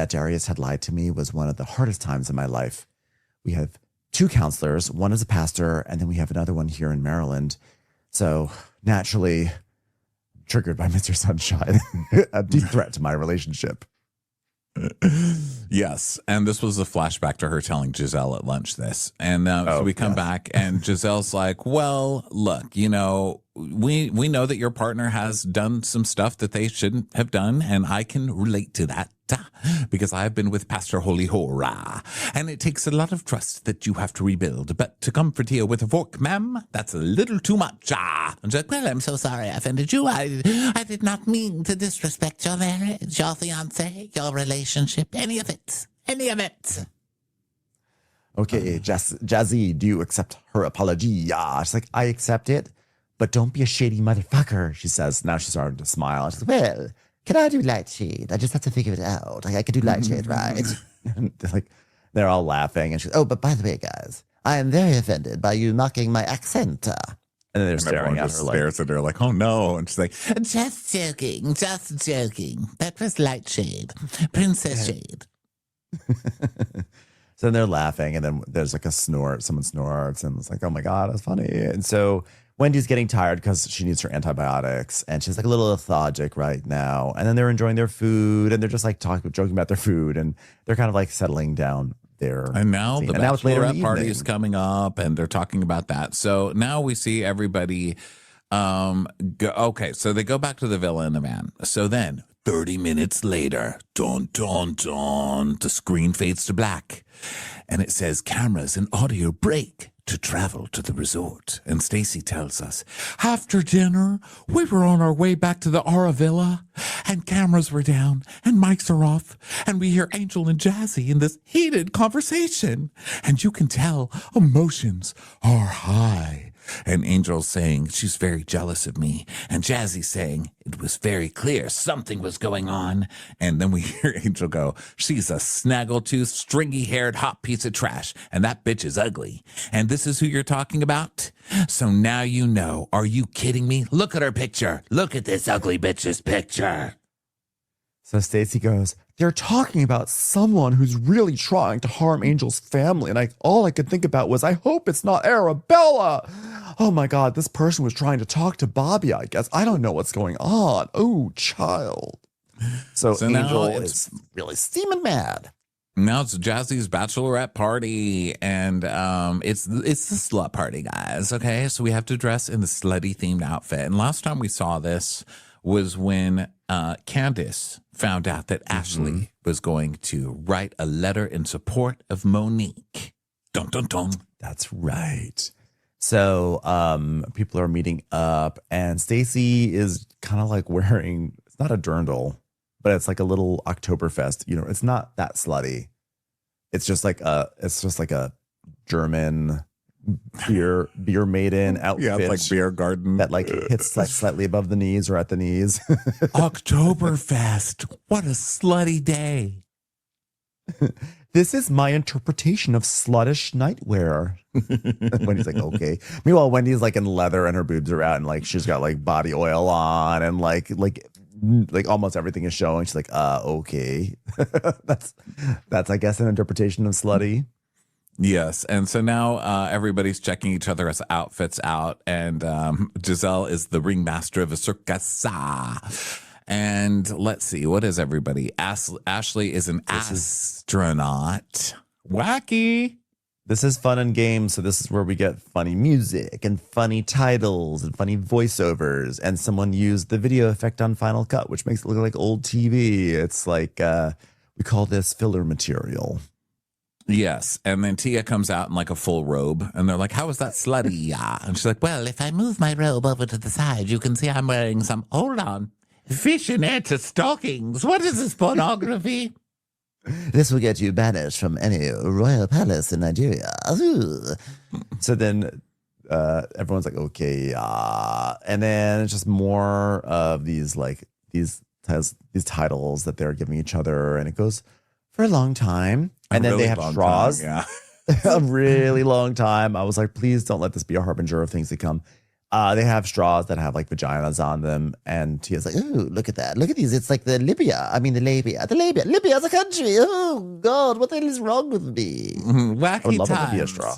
Darius had lied to me was one of the hardest times in my life. We have 2 counselors. One is a pastor, and then we have another one here in Maryland. So naturally, triggered by Mr. Sunshine, a deep threat to my relationship. Yes, and this was a flashback to her telling Giselle at lunch this. And so we come back and Giselle's like, well, look, we know that your partner has done some stuff that they shouldn't have done, and I can relate to that because I've been with Pastor Holy Hora, and it takes a lot of trust that you have to rebuild. But to comfort you with a fork, ma'am, that's a little too much. And she's like, well, I'm so sorry I offended you. I did not mean to disrespect your marriage, your fiance, your relationship, any of it. Okay, Jazzy, do you accept her apology? Yeah. She's like, I accept it, but don't be a shady motherfucker, she says. Now she's starting to smile. She's like, well, can I do light shade? I just have to figure it out. Like, I can do light shade, right? They're all laughing. And she's, oh, but by the way, guys, I am very offended by you mocking my accent. And then they're staring at her stares at her like, oh no. And she's like, just joking. That was light shade. Princess shade. So then they're laughing, and then there's like a snort. Someone snorts, and it's like, oh my God, that's funny. And so Wendy's getting tired because she needs her antibiotics, and she's like a little lethargic right now. And then they're enjoying their food, and they're just like joking about their food, and they're kind of like settling down there. And now the bachelorette party is coming up, and they're talking about that. So now we see everybody okay, so they go back to the villa in the van. So then 30 minutes later, dun, dun, dun, the screen fades to black. And it says cameras and audio break to travel to the resort. And Stacy tells us, after dinner, we were on our way back to the Aura Villa, and cameras were down, and mics are off, and we hear Angel and Jazzy in this heated conversation. And you can tell emotions are high. And Angel's saying she's very jealous of me. And Jazzy saying it was very clear something was going on. And then we hear Angel go, she's a snaggletooth, stringy-haired hot piece of trash. And that bitch is ugly. And this is who you're talking about? So now you know. Are you kidding me? Look at her picture. Look at this ugly bitch's picture. So Stacy goes, they're talking about someone who's really trying to harm Angel's family. And all I could think about was, I hope it's not Arabella. Oh my God, this person was trying to talk to Bobby, I guess. I don't know what's going on. Oh, child. So Angel is really steaming mad. Now it's Jazzy's bachelorette party, and it's the slut party, guys. Okay, so we have to dress in the slutty themed outfit. And last time we saw this was when Candace found out that Ashley was going to write a letter in support of Monique. Dun dun dun. That's right. So people are meeting up, and Stacy is kind of like wearing, it's not a dirndl, but it's like a little Oktoberfest. You know, it's not that slutty. It's just like a German beer maiden outfit. Yeah, it's like beer garden that like hits like slightly above the knees or at the knees. Oktoberfest. What a slutty day. This is my interpretation of sluttish nightwear. Wendy's like, okay. Meanwhile, Wendy's like in leather and her boobs are out and like she's got like body oil on and like almost everything is showing. She's like, okay. that's I guess an interpretation of slutty. Yes. And so now everybody's checking each other's outfits out, and Giselle is the ringmaster of a circus. And let's see, what is everybody? Ashley is an astronaut. Wacky. This is fun and games, so this is where we get funny music and funny titles and funny voiceovers. And someone used the video effect on Final Cut, which makes it look like old TV. It's like, we call this filler material. Yes. And then Tia comes out in like a full robe, and they're like, how is that slutty? Yeah. And she's like, well, if I move my robe over to the side, you can see I'm wearing some, hold on, fishnet stockings. What is this pornography? This will get you banished from any royal palace in Nigeria. Ooh. So then everyone's like, okay. And then it's just more of these titles that they're giving each other. And it goes for a long time. And then they have straws. Yeah. A really long time. I was like, please don't let this be a harbinger of things to come. They have straws that have like vaginas on them, and Tia's like, "Ooh, look at that! Look at these! It's like the labia. Libya's a country. Oh God, what the hell is wrong with me? Wacky I would love times. it to be a straw.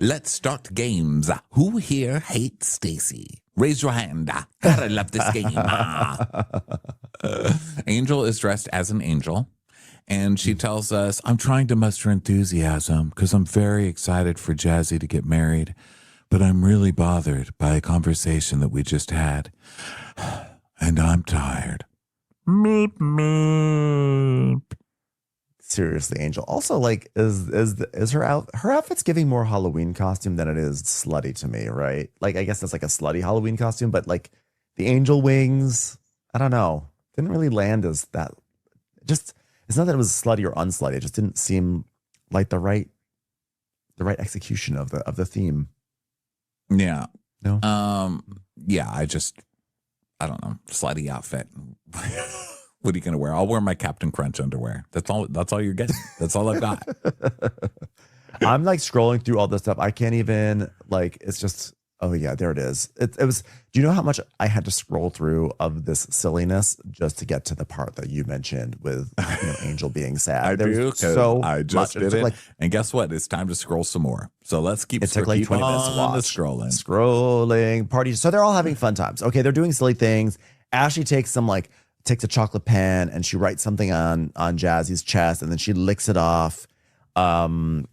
Let's start games. Who here hates Stacy? Raise your hand. God, I love this game. Angel is dressed as an angel, and she tells us, "I'm trying to muster enthusiasm because I'm very excited for Jazzy to get married. But I'm really bothered by a conversation that we just had. And I'm tired." Meep, meep. Seriously, Angel. Also, like, is her outfit's giving more Halloween costume than it is slutty to me, right? Like, I guess that's like a slutty Halloween costume, but like the angel wings, I don't know, didn't really land as that. Just, it's not that it was slutty or unslutty. It just didn't seem like the right execution of the theme. Yeah. No. Yeah, I don't know. Slutty outfit. What are you gonna wear? I'll wear my Captain Crunch underwear. That's all you're getting. That's all I've got. I'm like scrolling through all this stuff. I can't even like, it's just, oh yeah, there it is. It was, do you know how much I had to scroll through of this silliness just to get to the part that you mentioned with Angel being sad? I do, so I just did it. And guess what? It's time to scroll some more. So let's keep. It took like 20 minutes to watch. Scrolling parties. So they're all having fun times. Okay, they're doing silly things. Ashley takes a chocolate pen and she writes something on Jazzy's chest, and then she licks it off. And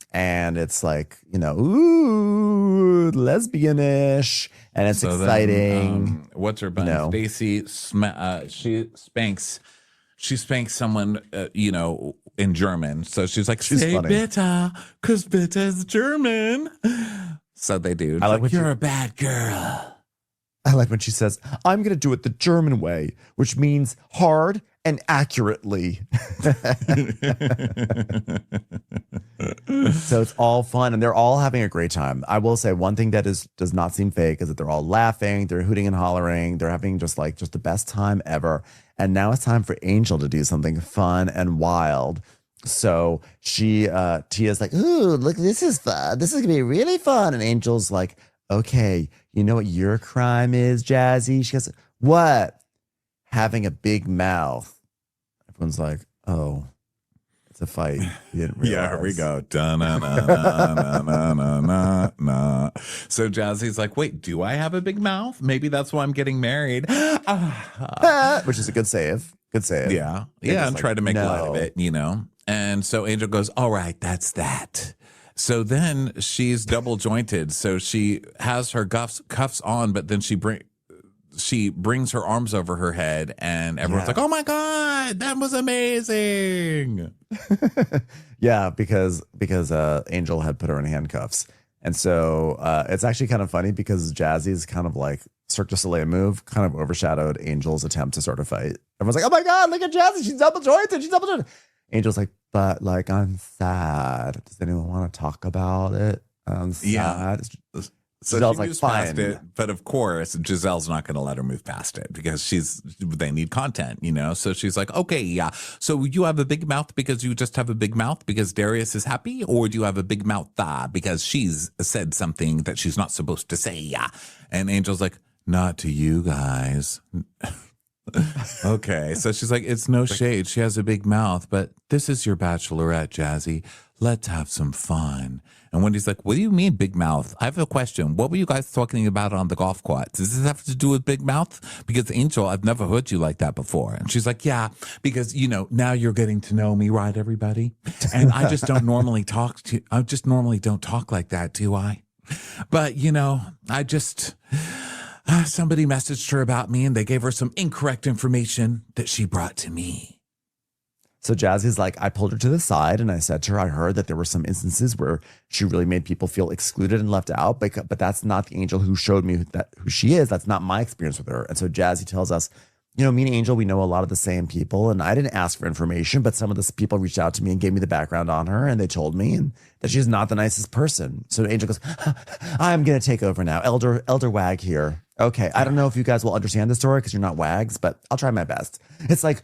it's like, ooh, lesbianish, and it's so exciting. Then, what's her bun? Stacy, she spanks someone, in German. So she's like, say bitte, because bitte is German. So they do. I like, you're a bad girl. I like when she says, I'm going to do it the German way, which means hard and accurately. So it's all fun, and they're all having a great time. I will say one thing that does not seem fake is that they're all laughing, they're hooting and hollering, they're having just the best time ever. And now it's time for Angel to do something fun and wild. So Tia's like, ooh, look, this is fun. This is going to be really fun. And Angel's like, okay, you know what your crime is, Jazzy? She goes, what? Having a big mouth. Everyone's like, oh, it's a fight. You didn't realize. Yeah, here we go. Da-na-na-na-na-na-na-na. So Jazzy's like, wait, do I have a big mouth? Maybe that's why I'm getting married. Which is a good save. Good save. Yeah. Yeah, and like, try to make no. light of it, you know? And so Angel goes, all right, that's that. So then she's double jointed. So she has her cuffs on, but then she brings her arms over her head, and everyone's like, oh my God, that was amazing. Yeah, because Angel had put her in handcuffs. And so it's actually kind of funny because Jazzy's kind of like Cirque du Soleil move kind of overshadowed Angel's attempt to start a fight. Everyone's like, oh my God, look at Jazzy. She's double jointed. Angel's like, but like, I'm sad. Does anyone want to talk about it? I'm sad. Yeah. So Giselle's she like, moves fine. past it, but of course Giselle's not going to let her move past it because they need content, you know? So she's like, okay, yeah. So you have a big mouth because you just have a big mouth because Darius is happy, or do you have a big mouth because she's said something that she's not supposed to say? Yeah. And Angel's like, not to you guys. Okay. So she's like, it's no shade. She has a big mouth, but this is your bachelorette, Jazzy. Let's have some fun. And Wendy's like, what do you mean big mouth? I have a question. What were you guys talking about on the golf course? Does this have to do with big mouth? Because Angel, I've never heard you like that before. And she's like, yeah, because, you know, now you're getting to know me, right, everybody? And I just don't normally don't talk like that, do I? But, you know, somebody messaged her about me and they gave her some incorrect information that she brought to me. So Jazzy's like, I pulled her to the side and I said to her, I heard that there were some instances where she really made people feel excluded and left out, but that's not the Angel who showed me who she is. That's not my experience with her. And so Jazzy tells us, you know, me and Angel, we know a lot of the same people, and I didn't ask for information, but some of the people reached out to me and gave me the background on her, and they told me and that she's not the nicest person. So Angel goes, I'm going to take over now. Elder Wag here. Okay, I don't know if you guys will understand the story because you're not wags, but I'll try my best. It's like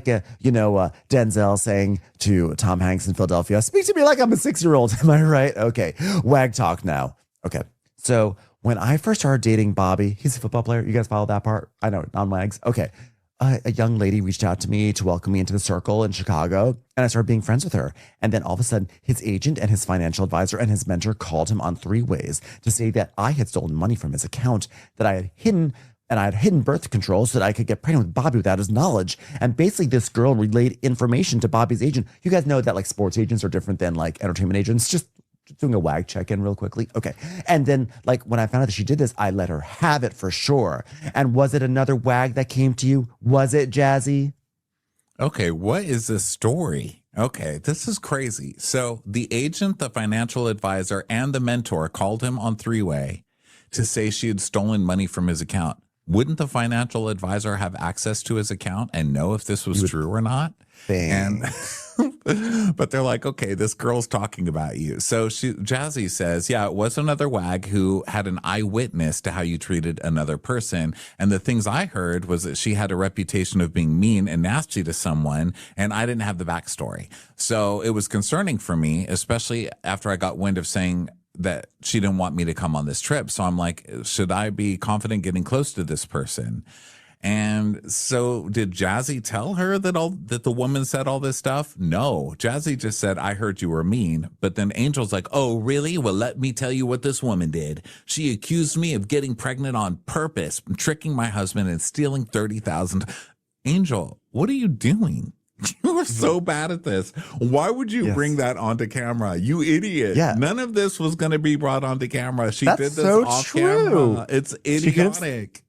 Denzel saying to Tom Hanks in Philadelphia, speak to me like I'm a 6-year-old. Am I right? Okay, wag talk now. Okay, so when I first started dating Bobby, he's a football player. You guys follow that part? I know, non-wags. Okay. A young lady reached out to me to welcome me into the circle in Chicago, and I started being friends with her. And then all of a sudden, his agent and his financial advisor and his mentor called him on 3 ways to say that I had stolen money from his account, that I had hidden, and I had hidden birth control so that I could get pregnant with Bobby without his knowledge. And basically, this girl relayed information to Bobby's agent. You guys know that like sports agents are different than like entertainment agents. Just doing a wag check-in real quickly. Okay. And then like when I found out that she did this, I let her have it for sure. And was it another wag that came to you? Was it, Jazzy? Okay, what is this story? Okay, this is crazy. So the agent, the financial advisor, and the mentor called him on 3-way to say she had stolen money from his account. Wouldn't the financial advisor have access to his account and know if this was true or not? But they're like, okay, this girl's talking about you. So Jazzy says, yeah, it was another wag who had an eyewitness to how you treated another person. And the things I heard was that she had a reputation of being mean and nasty to someone, and I didn't have the backstory. So it was concerning for me, especially after I got wind of saying that she didn't want me to come on this trip. So I'm like, should I be confident getting close to this person? And so did Jazzy tell her that the woman said all this stuff? No, Jazzy just said, I heard you were mean. But then Angel's like, oh, really? Well, let me tell you what this woman did. She accused me of getting pregnant on purpose, tricking my husband and stealing $30,000. Angel, what are you doing? You are so bad at this. Why would you bring that onto camera? You idiot. Yeah. None of this was going to be brought onto camera. That's did this so off true. camera. It's idiotic.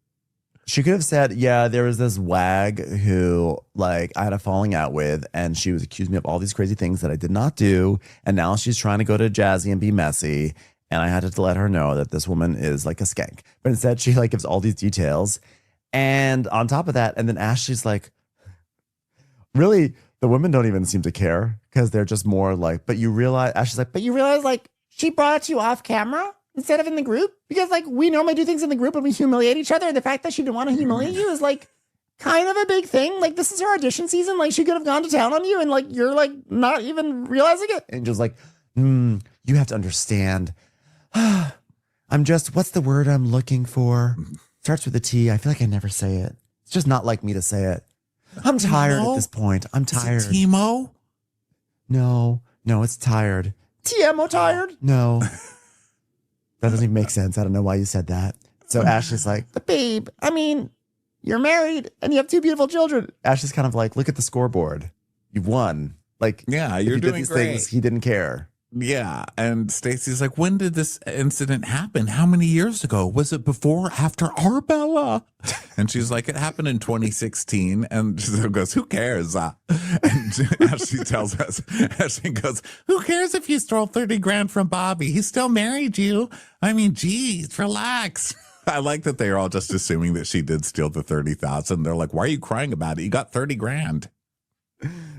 She could have said, yeah, there was this wag who like I had a falling out with, and she was accusing me of all these crazy things that I did not do. And now she's trying to go to Jazzy and be messy. And I had to let her know that this woman is like a skank. But instead she like gives all these details. And on top of that, and then Ashley's like, really, the women don't even seem to care because they're just more like, Ashley's like, but you realize like she brought it to you off camera instead of in the group? Because like we normally do things in the group and we humiliate each other. And the fact that she didn't want to humiliate you is like kind of a big thing. Like this is her audition season. Like she could have gone to town on you and like you're like not even realizing it. And just like, you have to understand. I'm just, what's the word I'm looking for? Starts with a T. I feel like I never say it. It's just not like me to say it. I'm tired Timo? at this point. I'm tired. Is it Timo? No, it's tired. Timo tired? No. That doesn't even make sense. I don't know why you said that. So Ashley's like, but babe, I mean, you're married and you have 2 beautiful children. Ashley's kind of like, look at the scoreboard. You've won. Like, Yeah, if you're you did doing these great. things, he didn't care. Yeah. And Stacy's like, when did this incident happen? How many years ago? Was it before or after Arbella? And she's like, it happened in 2016. And she goes, who cares? And Ashley tells us, Ashley goes, who cares if you stole 30 grand from Bobby? He still married you. I mean, geez, relax. I like that they're all just assuming that she did steal the 30,000. They're like, why are you crying about it? You got 30 grand.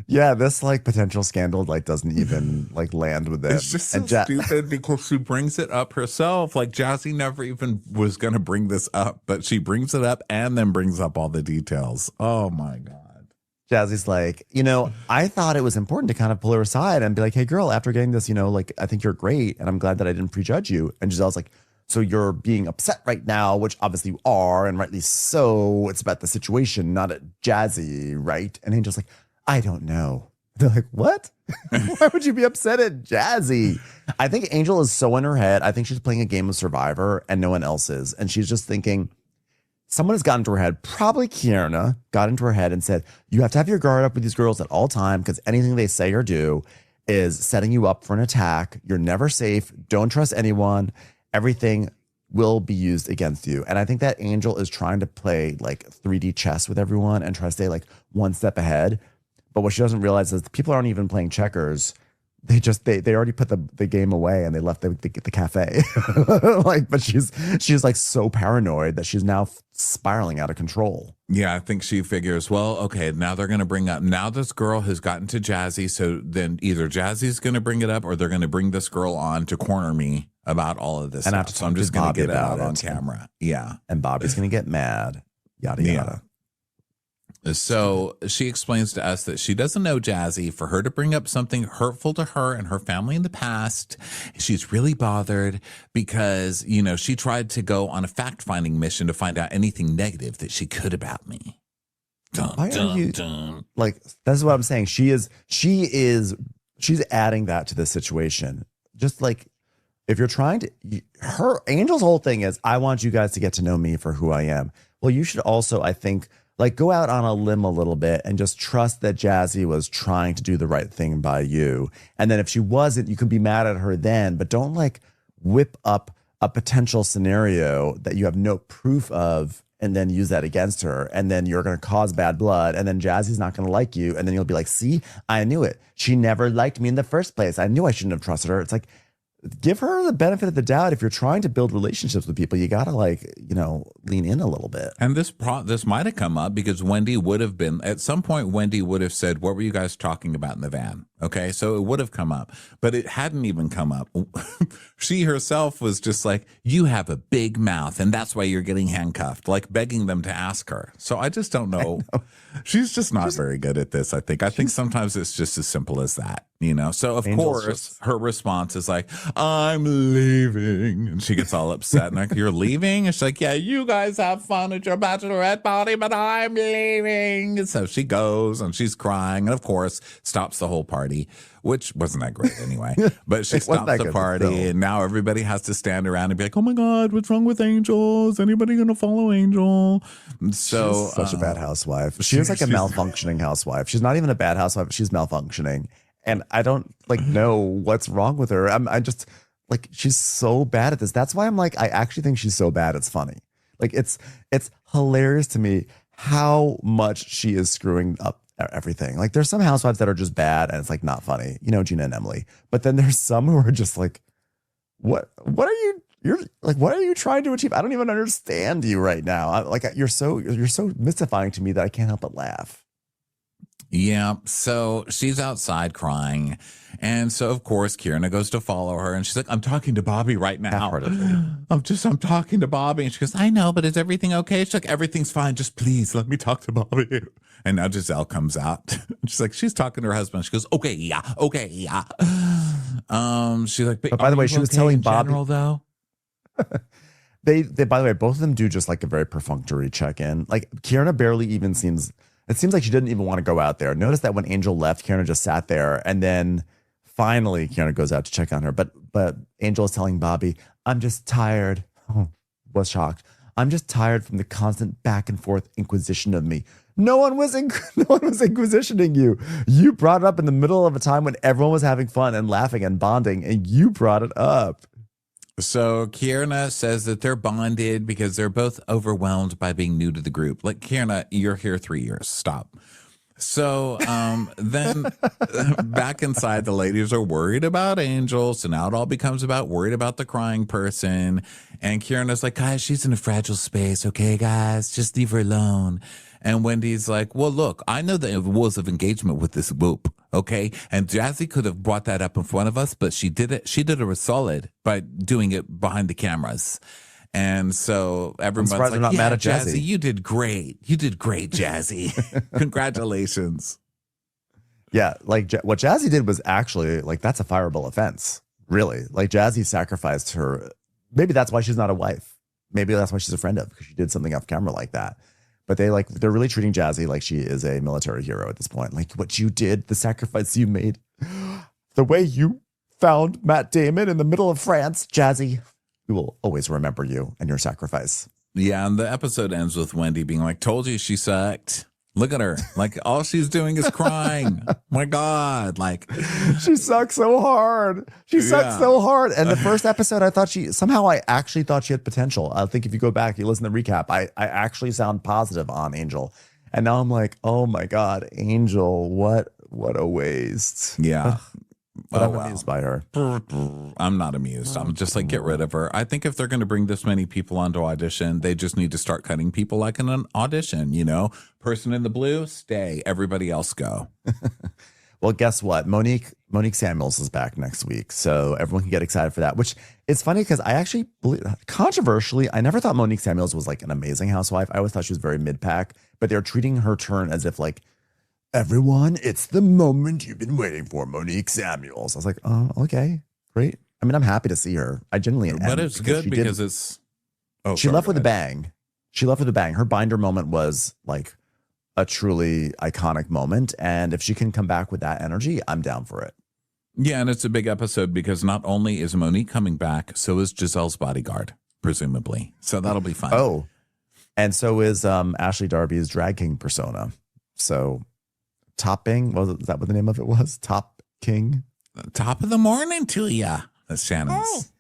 Yeah, this like potential scandal like doesn't even like land with it. It's just so stupid because she brings it up herself. Like Jazzy never even was going to bring this up, but she brings it up and then brings up all the details. Oh my God. Jazzy's like, I thought it was important to kind of pull her aside and be like, hey girl, after getting this, like I think you're great and I'm glad that I didn't prejudge you. And Giselle's like, so you're being upset right now, which obviously you are, and rightly so. It's about the situation, not at Jazzy, right? And Angel's like, I don't know. They're like, what? Why would you be upset at Jazzy? I think Angel is so in her head. I think she's playing a game of Survivor and no one else is. And she's just thinking, someone has gotten into her head. Probably Kierna got into her head and said, you have to have your guard up with these girls at all time because anything they say or do is setting you up for an attack. You're never safe. Don't trust anyone. Everything will be used against you. And I think that Angel is trying to play like 3D chess with everyone and try to stay like one step ahead. But what she doesn't realize is people aren't even playing checkers. They already put the game away and they left the cafe. But she's like so paranoid that she's now spiraling out of control. Yeah, I think she figures, well, okay, now they're going to bring up, now this girl has gotten to Jazzy. So then either Jazzy's going to bring it up or they're going to bring this girl on to corner me about all of this And I have stuff. to So I'm talk just to going to Bobby get it out about on it. camera. Yeah. And Bobby's going to get mad. Yada, yada. So she explains to us that she doesn't know Jazzy. For her to bring up something hurtful to her and her family in the past, she's really bothered because, she tried to go on a fact-finding mission to find out anything negative that she could about me. Dun, Why dun, are you dun. like? That's what I'm saying. She's adding that to the situation. Just like if you're trying to, her Angel's whole thing is, I want you guys to get to know me for who I am. Well, you should also, I think, like go out on a limb a little bit and just trust that Jazzy was trying to do the right thing by you. And then if she wasn't, you can be mad at her then, but don't like whip up a potential scenario that you have no proof of and then use that against her. And then you're going to cause bad blood. And then Jazzy's not going to like you. And then you'll be like, see, I knew it. She never liked me in the first place. I knew I shouldn't have trusted her. It's like, give her the benefit of the doubt. If you're trying to build relationships with people, you got to lean in a little bit. And this might have come up because Wendy would have been, at some point, Wendy would have said, what were you guys talking about in the van? Okay, so it would have come up, but it hadn't even come up. She herself was just like, you have a big mouth and that's why you're getting handcuffed, like begging them to ask her. So I just don't know. She's just not very good at this, I think. I think sometimes it's just as simple as that, So of course, her response is like, I'm leaving. And she gets all upset and like, you're leaving? And she's like, yeah, you guys have fun at your bachelorette party, but I'm leaving. And so she goes and she's crying and of course stops the whole party, which wasn't that great anyway. But she stops the party and now everybody has to stand around and be like, oh my God, what's wrong with Angel? Is anybody going to follow Angel? So she's such a bad housewife. She's like a malfunctioning housewife. She's not even a bad housewife. She's malfunctioning. And I don't know what's wrong with her. I just like, she's so bad at this. That's why I'm like, I actually think she's so bad. It's funny. Like it's hilarious to me how much she is screwing up everything. Like there's some housewives that are just bad and it's like not funny, Gina and Emily. But then there's some who are just like, what are you trying to achieve? I don't even understand you right now. You're so mystifying to me that I can't help but laugh. Yeah, so she's outside crying. And so, of course, Kierna goes to follow her. And she's like, I'm talking to Bobby right now. I'm talking to Bobby. And she goes, I know, but is everything okay? She's like, everything's fine. Just please let me talk to Bobby. And now Giselle comes out. She's like, she's talking to her husband. She goes, okay, yeah. She's like, but by the way, she was telling Bobby, though. They by the way, both of them do just like a very perfunctory check-in. Like Kierna barely even seems It seems like she didn't even want to go out there. Notice that when Angel left, Kierna just sat there, and then finally Kierna goes out to check on her. But Angel is telling Bobby, I'm just tired. Oh, was shocked. I'm just tired from the constant back and forth inquisition of me. No one was inquisitioning you. You brought it up in the middle of a time when everyone was having fun and laughing and bonding, and you brought it up. So Kierna says that they're bonded because they're both overwhelmed by being new to the group. Like, Kierna, you're here 3 years. Stop. So then back inside, the ladies are worried about Angel. So now it all becomes about worried about the crying person. And Kierna's like, guys, she's in a fragile space. Okay, guys, just leave her alone. And Wendy's like, well, look, I know the rules of engagement with this group. Okay. And Jazzy could have brought that up in front of us, but she did it. She did her a solid by doing it behind the cameras. And so everyone's like, not mad at Jazzy, you did great. You did great, Jazzy. Congratulations. Yeah, like what Jazzy did was actually, like, that's a fireable offense, really. Like, Jazzy sacrificed her. Maybe that's why she's not a wife. Maybe that's why she's a friend of, because she did something off camera like that. But they're really treating Jazzy like she is a military hero at this point. Like, what you did, the sacrifice you made, the way you found Matt Damon in the middle of France, Jazzy, we will always remember you and your sacrifice. Yeah, and the episode ends with Wendy being like, told you she sucked. Look at her. Like, all she's doing is crying. My God. Like, she sucks so hard. She sucks so hard. And the first episode, I actually thought she had potential. I think if you go back, you listen to the recap, I actually sound positive on Angel. And now I'm like, oh my God, Angel, what a waste. Yeah. But I'm amused by her. I'm not amused. I'm just like, get rid of her. I think if they're going to bring this many people onto audition, they just need to start cutting people like in an audition, you know? Person in the blue, stay. Everybody else go. Well, guess what? Monique Samuels is back next week. So everyone can get excited for that, which is funny because I actually believe, controversially, I never thought Monique Samuels was like an amazing housewife. I always thought she was very mid-pack, but they're treating her turn as if like, everyone, it's the moment you've been waiting for, Monique Samuels. I was like, oh, okay, great. I mean, I'm happy to see her. I genuinely am. But it's good because it's... Oh, she left with a bang. She left with a bang. Her binder moment was like a truly iconic moment. And if she can come back with that energy, I'm down for it. Yeah, and it's a big episode because not only is Monique coming back, so is Giselle's bodyguard, presumably. So that'll be fun. Oh, and so is Ashley Darby's drag king persona. So... Topping, is that what the name of it was? Top King? Top of the morning to ya. That's Shannon's.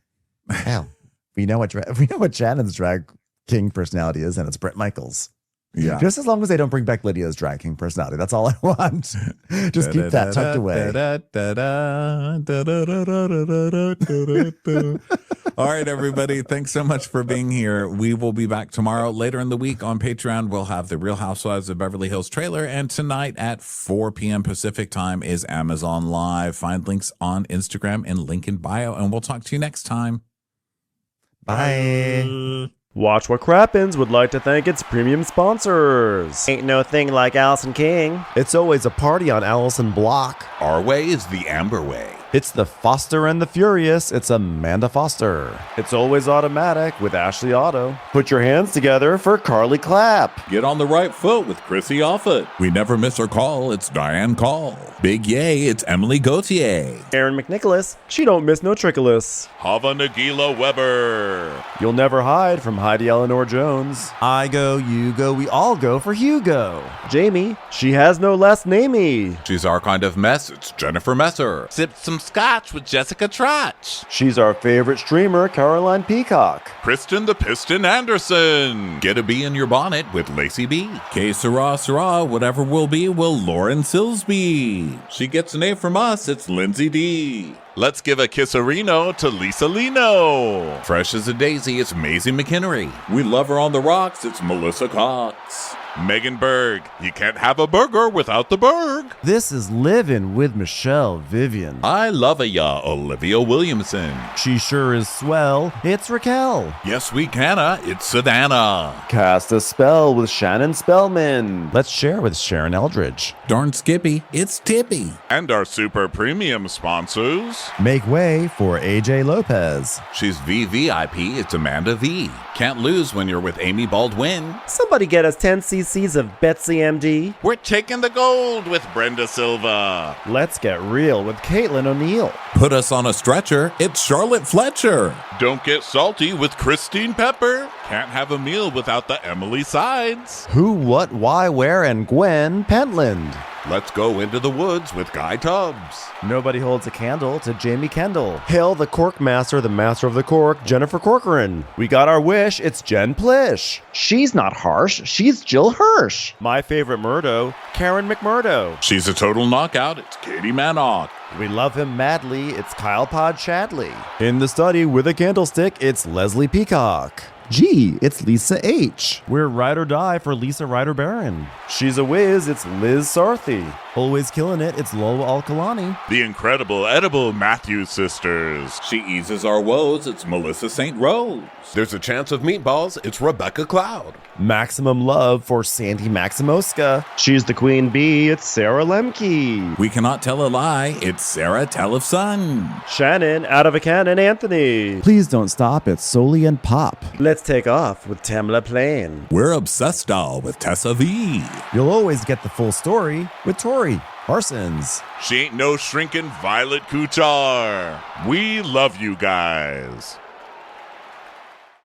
Oh. Hell, we know what Shannon's drag king personality is, and it's Bret Michaels. Yeah. Just as long as they don't bring back Lydia's drag king personality. That's all I want. Just keep that tucked away. All right, everybody. Thanks so much for being here. We will be back tomorrow. Later in the week on Patreon, we'll have the Real Housewives of Beverly Hills trailer. And tonight at 4 p.m. Pacific time is Amazon Live. Find links on Instagram and link in bio. And we'll talk to you next time. Bye. Watch What Crappens would like to thank its premium sponsors. Ain't no thing like Allison King. It's always a party on Allison Block. Our way is the Amber way. It's the Foster and the Furious. It's Amanda Foster. It's always automatic with Ashley Auto. Put your hands together for Carly Clapp. Get on the right foot with Chrissy Offit. We never miss her call. It's Diane Call. Big yay. It's Emily Gauthier. Aaron McNicholas. She don't miss no trickolas. Hava Nagila Weber. You'll never hide from Heidi Eleanor Jones. I go, you go, we all go for Hugo. Jamie. She has no last namey. She's our kind of mess. It's Jennifer Messer. Sipped some scotch with Jessica Trotch. She's our favorite streamer, Caroline Peacock. Kristen the Piston Anderson. Get a bee in your bonnet with Lacey B. Que sera, whatever will be, will Lauren Silsby. She gets an A from us. It's Lindsay D. Let's give a kisserino to Lisa Lino. Fresh as a daisy, it's Maisie McHenry. We love her on the rocks. It's Melissa Cox. Megan Berg. You can't have a burger without the Berg. This is Living with Michelle Vivian. I love ya, Olivia Williamson. She sure is swell. It's Raquel. Yes, we canna. It's Savannah. Cast a spell with Shannon Spellman. Let's share with Sharon Eldridge. Darn Skippy, it's Tippy. And our super premium sponsors. Make way for AJ Lopez. She's VVIP. It's Amanda V. Can't lose when you're with Amy Baldwin. Somebody get us 10 C CCs of Betsy MD. We're taking the gold with Brenda Silva. Let's get real with Caitlin O'Neill. Put us on a stretcher. It's Charlotte Fletcher. Don't get salty with Christine Pepper. Can't have a meal without the Emily Sides. Who, what, why, where, and Gwen Pentland. Let's go into the woods with Guy Tubbs. Nobody holds a candle to Jamie Kendall. Hail the cork master, the master of the cork, Jennifer Corcoran. We got our wish, it's Jen Plish. She's not harsh. She's Jill Hirsch. My favorite Murdo, Karen McMurdo. She's a total knockout. It's Katie Manock. We love him madly, it's Kyle Pod Shadley. In the study with a candlestick, it's Leslie Peacock. Gee, it's Lisa H. We're ride or die for Lisa Ryder Barron. She's a whiz, it's Liz Sarthy. Always killing it, it's Lola Alkalani. The incredible edible Matthews sisters. She eases our woes. It's Melissa St. Rose. There's a chance of meatballs. It's Rebecca Cloud. Maximum love for Sandy Maximoska. She's the queen bee, it's Sarah Lemke. We cannot tell a lie. It's Sarah Telefson. Shannon, out of a cannon, Anthony. Please don't stop. It's Soli and Pop. Let's take off with Tamla Plain. We're obsessed all with Tessa V. You'll always get the full story with Tori Parsons. She ain't no shrinking Violet Couture. We love you guys.